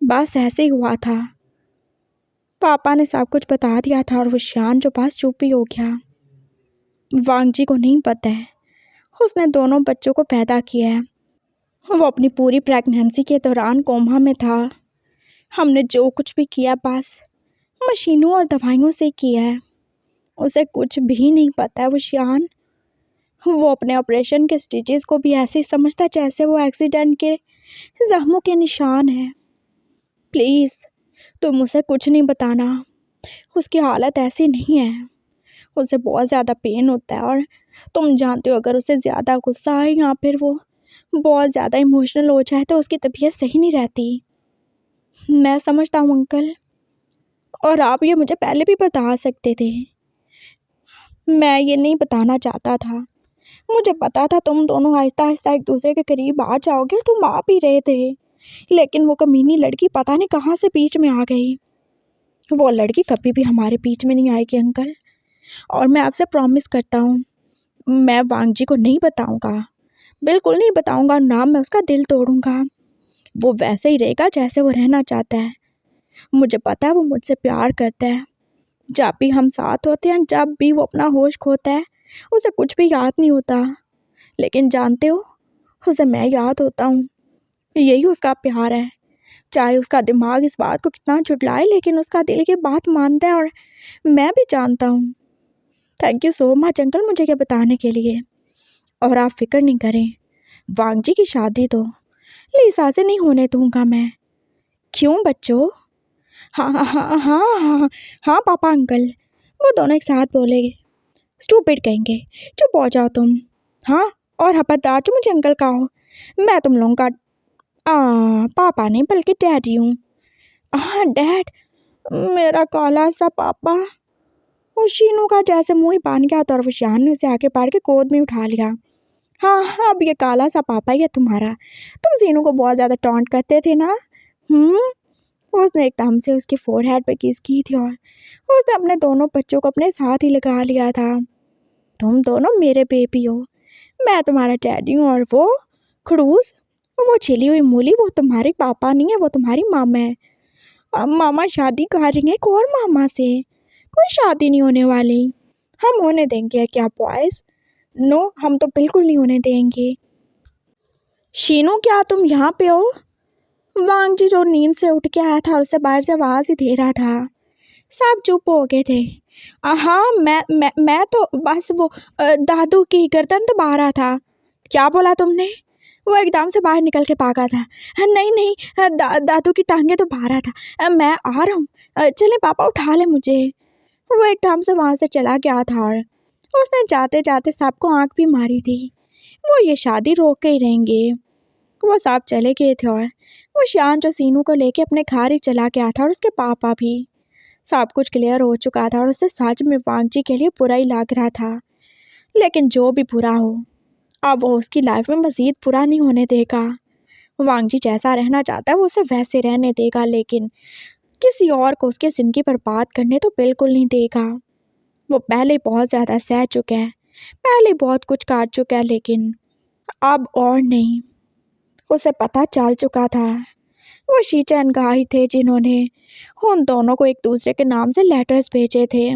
बस ऐसे ही हुआ था। पापा ने सब कुछ बता दिया था और वो शान जो पास चुप ही हो गया। वांगजी को नहीं पता है उसने दोनों बच्चों को पैदा किया है। वो अपनी पूरी प्रेगनेंसी के दौरान कोमा में था। हमने जो कुछ भी किया बस मशीनों और दवाइयों से किया है। उसे कुछ भी नहीं पता है वो शान। वो अपने ऑपरेशन के स्टिचेस को भी ऐसे ही समझता जैसे वो एक्सीडेंट के जख्मों के निशान है। प्लीज़ तुम उसे कुछ नहीं बताना। उसकी हालत ऐसी नहीं है। उसे बहुत ज़्यादा पेन होता है और तुम जानते हो अगर उसे ज़्यादा गुस्सा आए या फिर वो बहुत ज़्यादा इमोशनल हो जाए तो उसकी तबीयत सही नहीं रहती। मैं समझता हूँ अंकल, और आप ये मुझे पहले भी बता सकते थे। मैं ये नहीं बताना चाहता था। मुझे पता था तुम दोनों आहिस्ता आहिस्ता एक दूसरे के करीब आ जाओगे। तुम आ भी रहे थे, लेकिन वो कमीनी लड़की पता नहीं कहाँ से बीच में आ गई। वो लड़की कभी भी हमारे बीच में नहीं आएगी अंकल, और मैं आपसे प्रॉमिस करता हूँ मैं वांगजी को नहीं बताऊँगा, बिल्कुल नहीं बताऊँगा। ना मैं उसका दिल तोड़ूँगा। वो वैसे ही रहेगा जैसे वो रहना चाहता है। मुझे पता है वो मुझसे प्यार करता है। जब भी हम साथ होते हैं, जब भी वो अपना होश खोता है, उसे कुछ भी याद नहीं होता। लेकिन जानते हो, उसे मैं याद होता हूँ। यही उसका प्यार है। चाहे उसका दिमाग इस बात को कितना झुठलाए, लेकिन उसका दिल की बात मानता है और मैं भी जानता हूँ। Thank you so much uncle मुझे ये बताने के लिए। और आप फिक्र नहीं करें, वांगजी की शादी तो लीसा से नहीं होने दूंगा मैं। क्यों बच्चों? हाँ हाँ हाँ हाँ हाँ हाँ पापा अंकल, वो दोनों एक साथ बोले। स्टूपिड कहेंगे। चुप हो जाओ तुम। हाँ, और खबरदार जो मुझे अंकल कहो। मैं तुम लोगों का पापा नहीं बल्कि डैडी हूँ। हाँ डैड। मेरा काला सा पापा। वो शीनू का जैसे मुंह ही बांध गया था और वो शान ने उसे आगे पाड़ के गोद में उठा लिया। हाँ हाँ, अब ये काला सा पापा ही है तुम्हारा। तुम सीनू को बहुत ज़्यादा टॉन्ट करते थे ना। उसने एकदम से उसकी फोरहेड पे किस की थी और उसने अपने दोनों बच्चों को अपने साथ ही लगा लिया था। तुम दोनों मेरे बेबी हो। मैं तुम्हारा डैडी हूँ और वो खड़ूस, वो छिली हुई मूली, वो तुम्हारे पापा नहीं है, वो तुम्हारी मामा है। अब मामा शादी कर रही है एक और मामा से। कोई शादी नहीं होने वाली। हम होने देंगे क्या बॉयज़? नो, हम तो बिल्कुल नहीं होने देंगे। शीनू क्या तुम यहाँ पे हो? वांगजी जो नींद से उठ के आया था और उसे बाहर से आवाज़ ही दे रहा था। सब चुप हो गए थे। हाँ, मैं तो बस वो दादू की गर्दन दबा रहा था। क्या बोला तुमने? वो एकदम से बाहर निकल के भागा था। नहीं नहीं, दादू की टांगें तो दबा रहा था। मैं आ रहा हूँ। चले पापा उठा ले मुझे। वो एकदम से वहाँ से चला गया था और उसने जाते जाते सबको आँख भी मारी थी। वो ये शादी रोक के ही रहेंगे। वो सब चले गए थे और वो शान जो सीनू को लेके अपने घर ही चला गया था और उसके पापा भी। सब कुछ क्लियर हो चुका था और उसे सच में वांगजी के लिए बुरा ही लग रहा था। लेकिन जो भी बुरा हो, अब वो उसकी लाइफ में मज़ीद बुरा नहीं होने देगा। वांगजी जैसा रहना चाहता है वो उसे वैसे रहने देगा, लेकिन किसी और को उसकी ज़िंदगी बर्बाद करने तो बिल्कुल नहीं देगा। वो पहले बहुत ज़्यादा सह चुका है, पहले बहुत कुछ काट चुका है, लेकिन अब और नहीं। उसे पता चल चुका था। वो शीचैन गाही थे जिन्होंने उन दोनों को एक दूसरे के नाम से लेटर्स भेजे थे।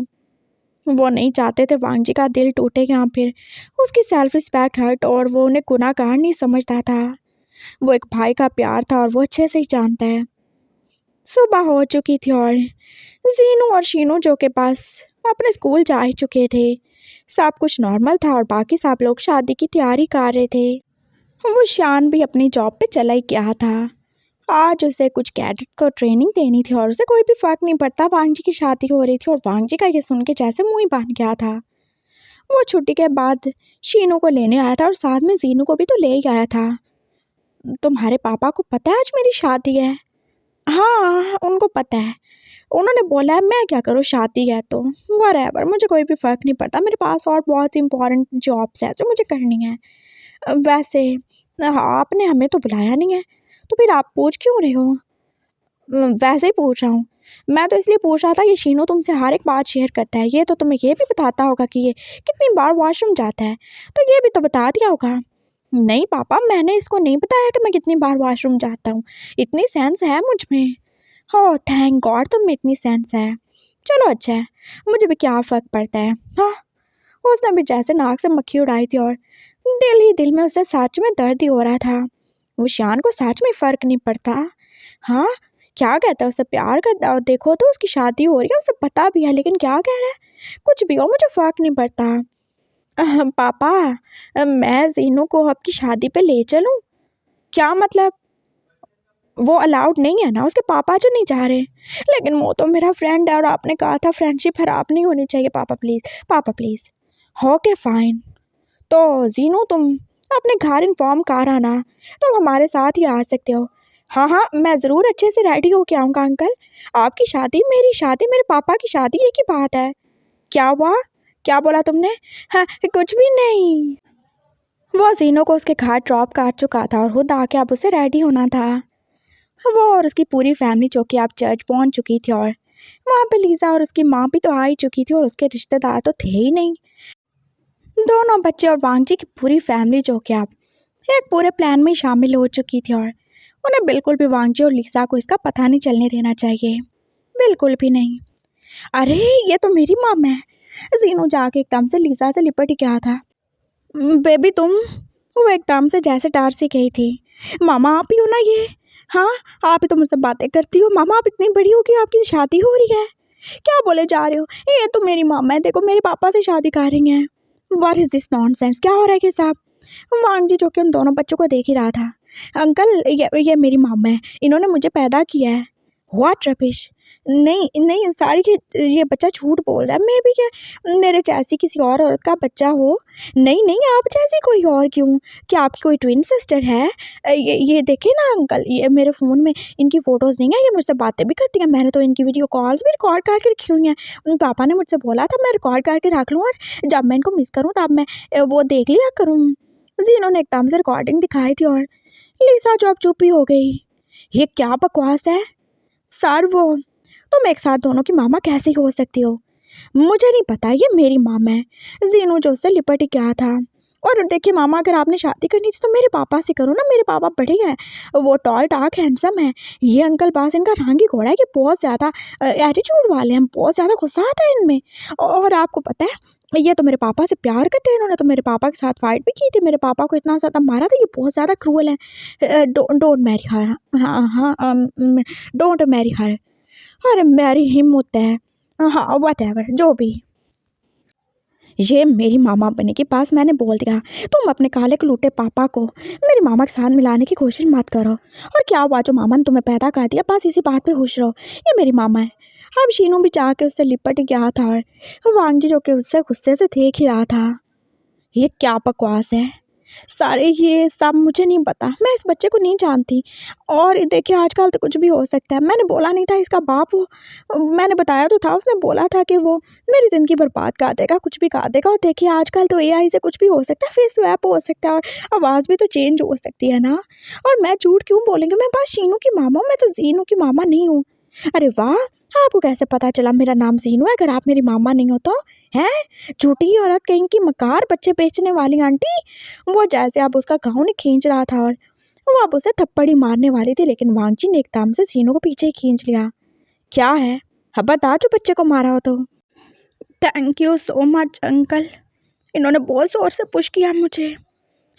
वो नहीं चाहते थे वांगजी का दिल टूटे या फिर उसकी सेल्फ रिस्पेक्ट हर्ट, और वो उन्हें गुनाहगार नहीं समझता था। वो एक भाई का प्यार था और वो अच्छे से ही जानता है। सुबह हो चुकी थी और जीनू और शीनू जो के पास अपने स्कूल जा ही चुके थे। सब कुछ नॉर्मल था और बाकी सब लोग शादी की तैयारी कर रहे थे। वो शान भी अपनी जॉब पे चला ही गया था। आज उसे कुछ कैडेट को ट्रेनिंग देनी थी और उसे कोई भी फ़र्क नहीं पड़ता वांगजी की शादी हो रही थी, और वांगजी का ये सुन के जैसे मुँह ही बांध गया था। वो छुट्टी के बाद शीनू को लेने आया था और साथ में जीनू को भी तो ले ही आया था। तुम्हारे पापा को पता है आज मेरी शादी है? हाँ, उनको पता है। उन्होंने बोला है मैं क्या करूँ, शादी है तो व्हाटएवर, मुझे कोई भी फ़र्क नहीं पड़ता। मेरे पास और बहुत इंपॉर्टेंट जॉब्स हैं जो मुझे करनी है। वैसे आपने हमें तो बुलाया नहीं है, तो फिर आप पूछ क्यों रहे हो? वैसे ही पूछ रहा हूँ। मैं तो इसलिए पूछ रहा था, ये शीनू तुमसे हर एक बात शेयर करता है, ये तो तुम्हें ये भी बताता होगा कि ये कितनी बार वॉशरूम जाता है, तो ये भी तो बता दिया होगा। नहीं पापा, मैंने इसको नहीं बताया कि मैं कितनी बार वॉशरूम जाता हूँ। इतनी सेंस है मुझ में। हो थैंक गॉड, तुम में इतनी सेंस है। चलो अच्छा है, मुझे भी क्या फ़र्क पड़ता है। हाँ, उसने भी जैसे नाक से मक्खी उड़ाई थी और दिल ही दिल में उसे सच में दर्द ही हो रहा था। वो शान को सच में फ़र्क नहीं पड़ता। हाँ, क्या कहता है, उसे प्यार करता है और देखो तो उसकी शादी हो रही है, उसे पता भी है, लेकिन क्या कह रहा है, कुछ भी हो मुझे फ़र्क नहीं पड़ता। पापा, मैं जीनू को आपकी शादी पे ले चलूं? क्या मतलब? वो अलाउड नहीं है ना, उसके पापा जो नहीं जा रहे। लेकिन वो तो मेरा फ्रेंड है और आपने कहा था फ्रेंडशिप खराब नहीं होनी चाहिए। पापा प्लीज़, पापा प्लीज़। ओके फाइन, तो जीनू तुम अपने घर इन्फॉर्म कर आना, तुम हमारे साथ ही आ सकते हो। हाँ हाँ, मैं ज़रूर अच्छे से रेडी होके आऊँगा अंकल। आपकी शादी, मेरी शादी, मेरे पापा की शादी, एक ही बात है। क्या हुआ? क्या बोला तुमने? हाँ, कुछ भी नहीं। वो जीनू को उसके घर ड्रॉप कर चुका था और खुद आके अब उसे रेडी होना था। वो और उसकी पूरी फैमिली जो कि अब चर्च पहुंच चुकी थी और वहाँ पे लीजा और उसकी माँ भी तो आ ही चुकी थी और उसके रिश्तेदार तो थे ही नहीं। दोनों बच्चे और वांगजी की पूरी फैमिली जो कि अब एक पूरे प्लान में शामिल हो चुकी थी और उन्हें बिल्कुल भी वांगजी और लीसा को इसका पता नहीं चलने देना चाहिए, बिल्कुल भी नहीं। अरे ये तो मेरी माँ है। जीनू जाके एकदम से लीसा से लिपट ही गया था। बेबी तुम? वो एकदम से जैसे डर सी गई थी। मामा आप ही हो ना ये? हाँ, आप ही तो मुझसे बातें करती हो। मामा आप इतनी बड़ी हो कि आपकी शादी हो रही है, क्या बोले जा रहे हो? ये तो मेरी मामा है, देखो मेरे पापा से शादी कर रही हैं। व्हाट इज़ दिस नॉनसेंस, क्या हो रहा है ये सब? वांग जी जो कि उन दोनों बच्चों को देख ही रहा था। अंकल ये मेरी मामा है, इन्होंने मुझे पैदा किया है। What rubbish. नहीं नहीं सारी ये बच्चा झूठ बोल रहा है। मैं भी क्या मेरे जैसी किसी और औरत का बच्चा हो? नहीं नहीं, आप जैसी कोई और क्यों? क्या आपकी कोई ट्विन सिस्टर है? ये देखे ना अंकल, ये मेरे फ़ोन में इनकी फ़ोटोज़ नहीं है, ये मुझसे बातें भी करती हैं। मैंने तो इनकी वीडियो कॉल्स भी रिकॉर्ड करके रखी हुई हैं। पापा ने मुझसे बोला था मैं रिकॉर्ड करके रख लूँ और जब मैं इनको मिस करूँ तब मैं वो देख लिया करूँ। जी इन्होंने एकदम से रिकॉर्डिंग दिखाई थी और लिसा जो अब चुप ही हो गई। ये क्या बकवास है सर? वो तुम एक साथ दोनों की मामा कैसे हो सकती हो? मुझे नहीं पता, ये मेरी मामा है। जीनू जो उससे लिपट ही गया था। और देखिए मामा, अगर आपने शादी करनी थी तो मेरे पापा से करो ना, मेरे पापा बड़े हैं, वो टॉल टाक हैंडसम है। ये अंकल पास इनका रंग ही घोड़ा है कि बहुत ज़्यादा एटीट्यूड वाले हैं, बहुत ज़्यादा गुस्सा आता है इनमें। और आपको पता है ये तो मेरे पापा से प्यार करते हैं, इन्होंने तो मेरे पापा के साथ फाइट भी की थी, मेरे पापा को इतना ज़्यादा मारा था, ये बहुत ज़्यादा क्रूअल है। Don't marry her. हाँ हाँ, डोंट मैरी हर। अरे मेरी हिम्मत है। हाँ वट एवर, जो भी। ये मेरी मामा बनने के पास मैंने बोल दिया, तुम अपने काले कलूटे पापा को मेरी मामा के साथ मिलाने की कोशिश मत करो। और क्या हुआ जो मामा ने तुम्हें पैदा कर दिया, बस इसी बात पे खुश रहो। ये मेरी मामा है। अब शीनू भी जाके उससे लिपट गया था और वांगजी जो कि उससे गुस्से से देख ही रहा था। ये क्या बकवास है सारे, ये सब मुझे नहीं पता, मैं इस बच्चे को नहीं जानती। और देखिए आजकल तो कुछ भी हो सकता है। मैंने बोला नहीं था इसका बाप वो, मैंने बताया तो था, उसने बोला था कि वो मेरी ज़िंदगी बर्बाद कर देगा, कुछ भी कर देगा। और देखिए आजकल तो एआई से कुछ भी हो सकता है, फेस स्वैप हो सकता है और आवाज़ भी तो चेंज हो सकती है ना। और मैं झूठ क्यों बोलेंगे, मैं बस शीनू की मामा हूँ, मैं तो जीनू की मामा नहीं हूँ। अरे वाह, आपको कैसे पता चला मेरा नाम जीनू है अगर आप मेरी मामा नहीं हो तो? हैं झूठी औरत कहीं की, मकार बच्चे बेचने वाली आंटी। वो जैसे अब उसका गाउन ही खींच रहा था और वो अब उसे थप्पड़ ही मारने वाली थी, लेकिन वांगची ने एकदम से सीनू को पीछे ही खींच लिया। क्या है, खबरदार जो बच्चे को मारा हो तो। Thank you so much uncle, इन्होंने बहुत ज़ोर से पुश किया मुझे।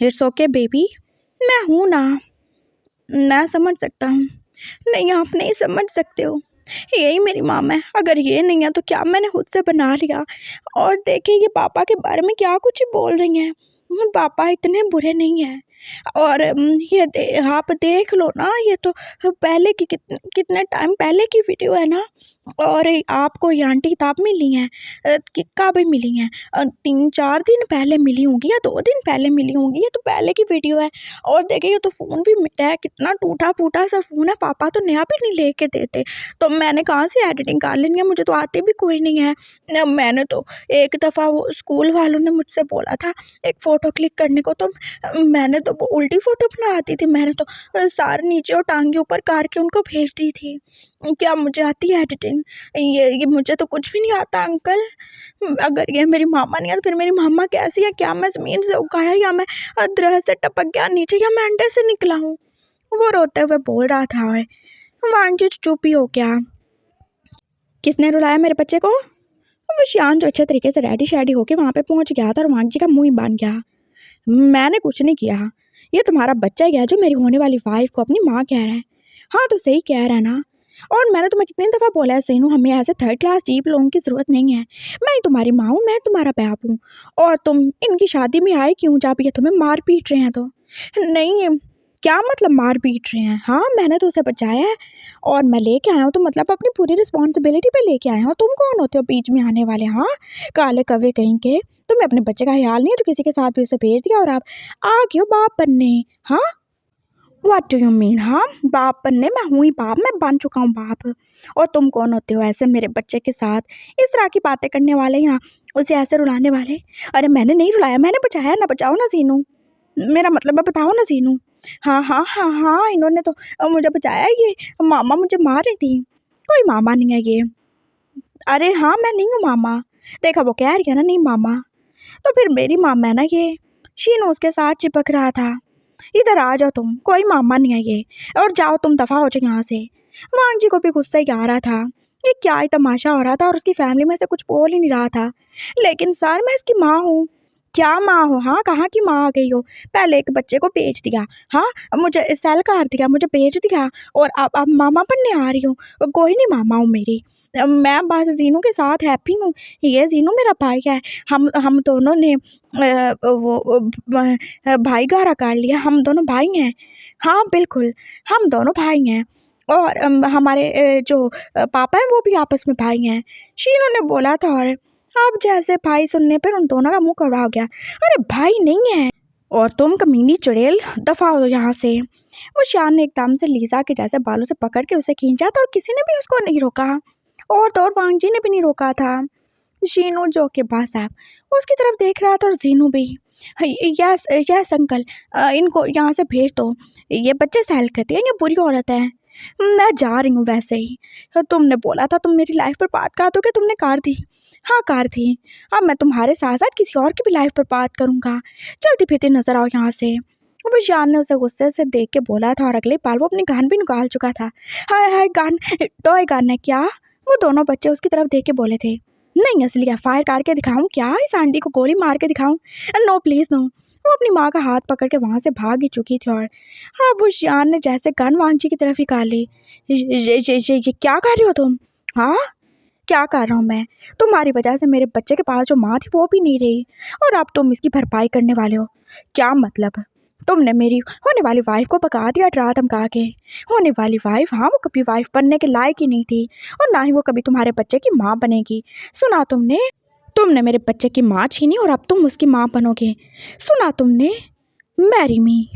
इट्स ओके बेबी, मैं हूँ ना, मैं समझ सकता हूँ। नहीं आप नहीं समझ सकते हो, यही मेरी मामा है, अगर ये नहीं है तो क्या मैंने खुद से बना लिया। और देखिए ये पापा के बारे में क्या कुछ ही बोल रही हैं, पापा इतने बुरे नहीं हैं। और आप देख लो ना, ये तो पहले की कितने टाइम पहले की वीडियो है ना। और आपको ये आंटी तब मिली हैं कब मिली हैं 3-4 दिन पहले मिली होंगी या 2 दिन पहले मिली होंगी, ये तो पहले की वीडियो है। और देखिए ये तो फ़ोन भी मेरा है, कितना टूटा-फूटा सा फ़ोन है, पापा तो नया भी नहीं लेके देते, तो मैंने कहाँ से एडिटिंग कर लेनी है, मुझे तो आती भी कोई नहीं है। मैंने तो एक दफ़ा वो स्कूल वालों ने मुझसे बोला था एक फ़ोटो क्लिक करने को, तो मैंने तो वो उल्टी फ़ोटो बना आती थी, मैंने तो सर नीचे और टाँगें ऊपर करके उनको भेज दी थी। क्या मुझे आती है एडिटिंग? ये मुझे तो कुछ भी नहीं आता अंकल। अगर ये मेरी मामा नहीं है तो फिर मेरी मामा कैसी है? क्या मैं ज़मीन से उगाया या मैं दरख्त से टपक गया नीचे या मैं अंडे से निकला हूँ? वो रोते हुए बोल रहा था और वांजी चुप ही हो गया। किसने रुलाया मेरे बच्चे को? वो शियान जो अच्छे तरीके से रेडी-शेडी होके वहाँ पे पहुँच गया था और वांजी का मुँह ही बन गया। मैंने कुछ नहीं किया। ये तुम्हारा बच्चा ही है जो मेरी होने वाली वाइफ़ को अपनी माँ कह रहा है। हाँ, तो सही कह रहा है ना। और मैंने तुम्हें कितनी दफ़ा बोला है सीनू, हमें ऐसे थर्ड क्लास चीप लोगों की ज़रूरत नहीं है। मैं ही तुम्हारी माँ हूँ, मैं तुम्हारा बाप हूँ। और तुम इनकी शादी में आए क्यों जब ये तुम्हें मार पीट रहे हैं तो? नहीं, क्या मतलब मार पीट रहे हैं? हाँ, मैंने तो उसे बचाया है और मैं लेके आया हूँ, तो मतलब अपनी पूरी रिस्पॉन्सिबिलिटी पे लेके आया हूँ। तुम कौन होते हो बीच में आने वाले? हाँ, काले कौवे कहीं के। तुम्हें अपने बच्चे का ख्याल नहीं है जो किसी के साथ भी उसे भेज दिया और आप आ गए हो बाप बनने। हाँ, व्हाट डू यू मीन? हाँ, बाप बनने? मैं हूँ ही बाप, मैं बन चुका हूँ बाप। और तुम कौन होते हो ऐसे मेरे बच्चे के साथ इस तरह की बातें करने वाले, यहाँ उसे ऐसे रुलाने वाले? अरे मैंने नहीं रुलाया, मैंने बचाया ना। बचाओ ना सीनू, मेरा मतलब है बताओ ना सीनू। हाँ हाँ हाँ हाँ, इन्होंने तो मुझे बचाया, ये मामा मुझे मार रही थी। कोई मामा नहीं है ये। अरे हाँ, मैं नहीं हूँ मामा। देखा, वो कह रही है ना नहीं मामा, तो फिर मेरी मामा है ना ये। शीनू उसके साथ चिपक रहा था। इधर आ जाओ तुम, कोई मामा नहीं है ये, और जाओ तुम, दफ़ा हो जाओ यहाँ से। वांग जी को भी गुस्सा ही आ रहा था। ये क्या ही तमाशा हो रहा था और उसकी फैमिली में से कुछ बोल ही नहीं रहा था। लेकिन सर, मैं इसकी माँ हूँ। क्या माँ हो? हाँ, कहाँ की माँ आ गई हो? पहले एक बच्चे को बेच दिया, हाँ, मुझे सेल कर दिया, मुझे बेच दिया, और अब मामा बनने आ रही हो? कोई नहीं मामा हूँ मेरी। मैं बस जीनू के साथ हैप्पी हूँ। ये जीनू मेरा भाई है। हम दोनों ने भाई गारा कर लिया, हम दोनों भाई हैं। हाँ बिल्कुल, हम दोनों भाई हैं। और हमारे जो पापा हैं वो भी आपस में भाई हैं। शीनू ने बोला था, और अब जैसे भाई सुनने पर उन दोनों का मुंह कड़ा हो गया। अरे भाई नहीं है, और तुम कमीनी चुड़ैल, दफा हो यहाँ से। वो शान ने एकदम से लीजा के जैसे बालों से पकड़ के उसे खींचा था और किसी ने भी उसको नहीं रोका, और तो और वांग जी ने भी नहीं रोका था। शीनू जो के पास आप उसकी तरफ देख रहा था, और जीनू भी। यस यस अंकल, इनको यहाँ से भेज दो, ये बच्चे से हेल्प करती है, ये बुरी औरत है। मैं जा रही हूँ वैसे ही। तुमने बोला था तुम मेरी लाइफ पर बात कर दोगे, तुमने कर दी। हाँ कर दी। अब मैं तुम्हारे साथ साथ किसी और की भी लाइफ पर बात करूँगा। चलती फिरती नजर आओ यहाँ से। वो शान ने उसे गुस्से से देख के बोला था, और अगले पल वो अपनी गन भी निकाल चुका था। हाय हाय, गन, टॉय गन है क्या? वो दोनों बच्चे उसकी तरफ देख के बोले थे। नहीं, असली है, फायर करके दिखाऊं क्या? इस आंटी को गोली मार के दिखाऊं? No please no. वो अपनी माँ का हाथ पकड़ के वहाँ से भाग ही चुकी थी, और अब उस शान ने जैसे गन वांची की तरफ ही कर ली। ये क्या कर रही हो तुम? हाँ, क्या कर रहा हूँ मैं? तुम्हारी वजह से मेरे बच्चे के पास जो माँ थी वो भी नहीं रही, और अब तुम इसकी भरपाई करने वाले हो। क्या मतलब? तुमने मेरी होने वाली वाइफ को पका दिया डरा धमका के। होने वाली वाइफ? हाँ, वो कभी वाइफ बनने के लायक ही नहीं थी, और ना ही वो कभी तुम्हारे बच्चे की माँ बनेगी। सुना तुमने? तुमने मेरे बच्चे की माँ छीनी और अब तुम उसकी माँ बनोगे। सुना तुमने? Marry me.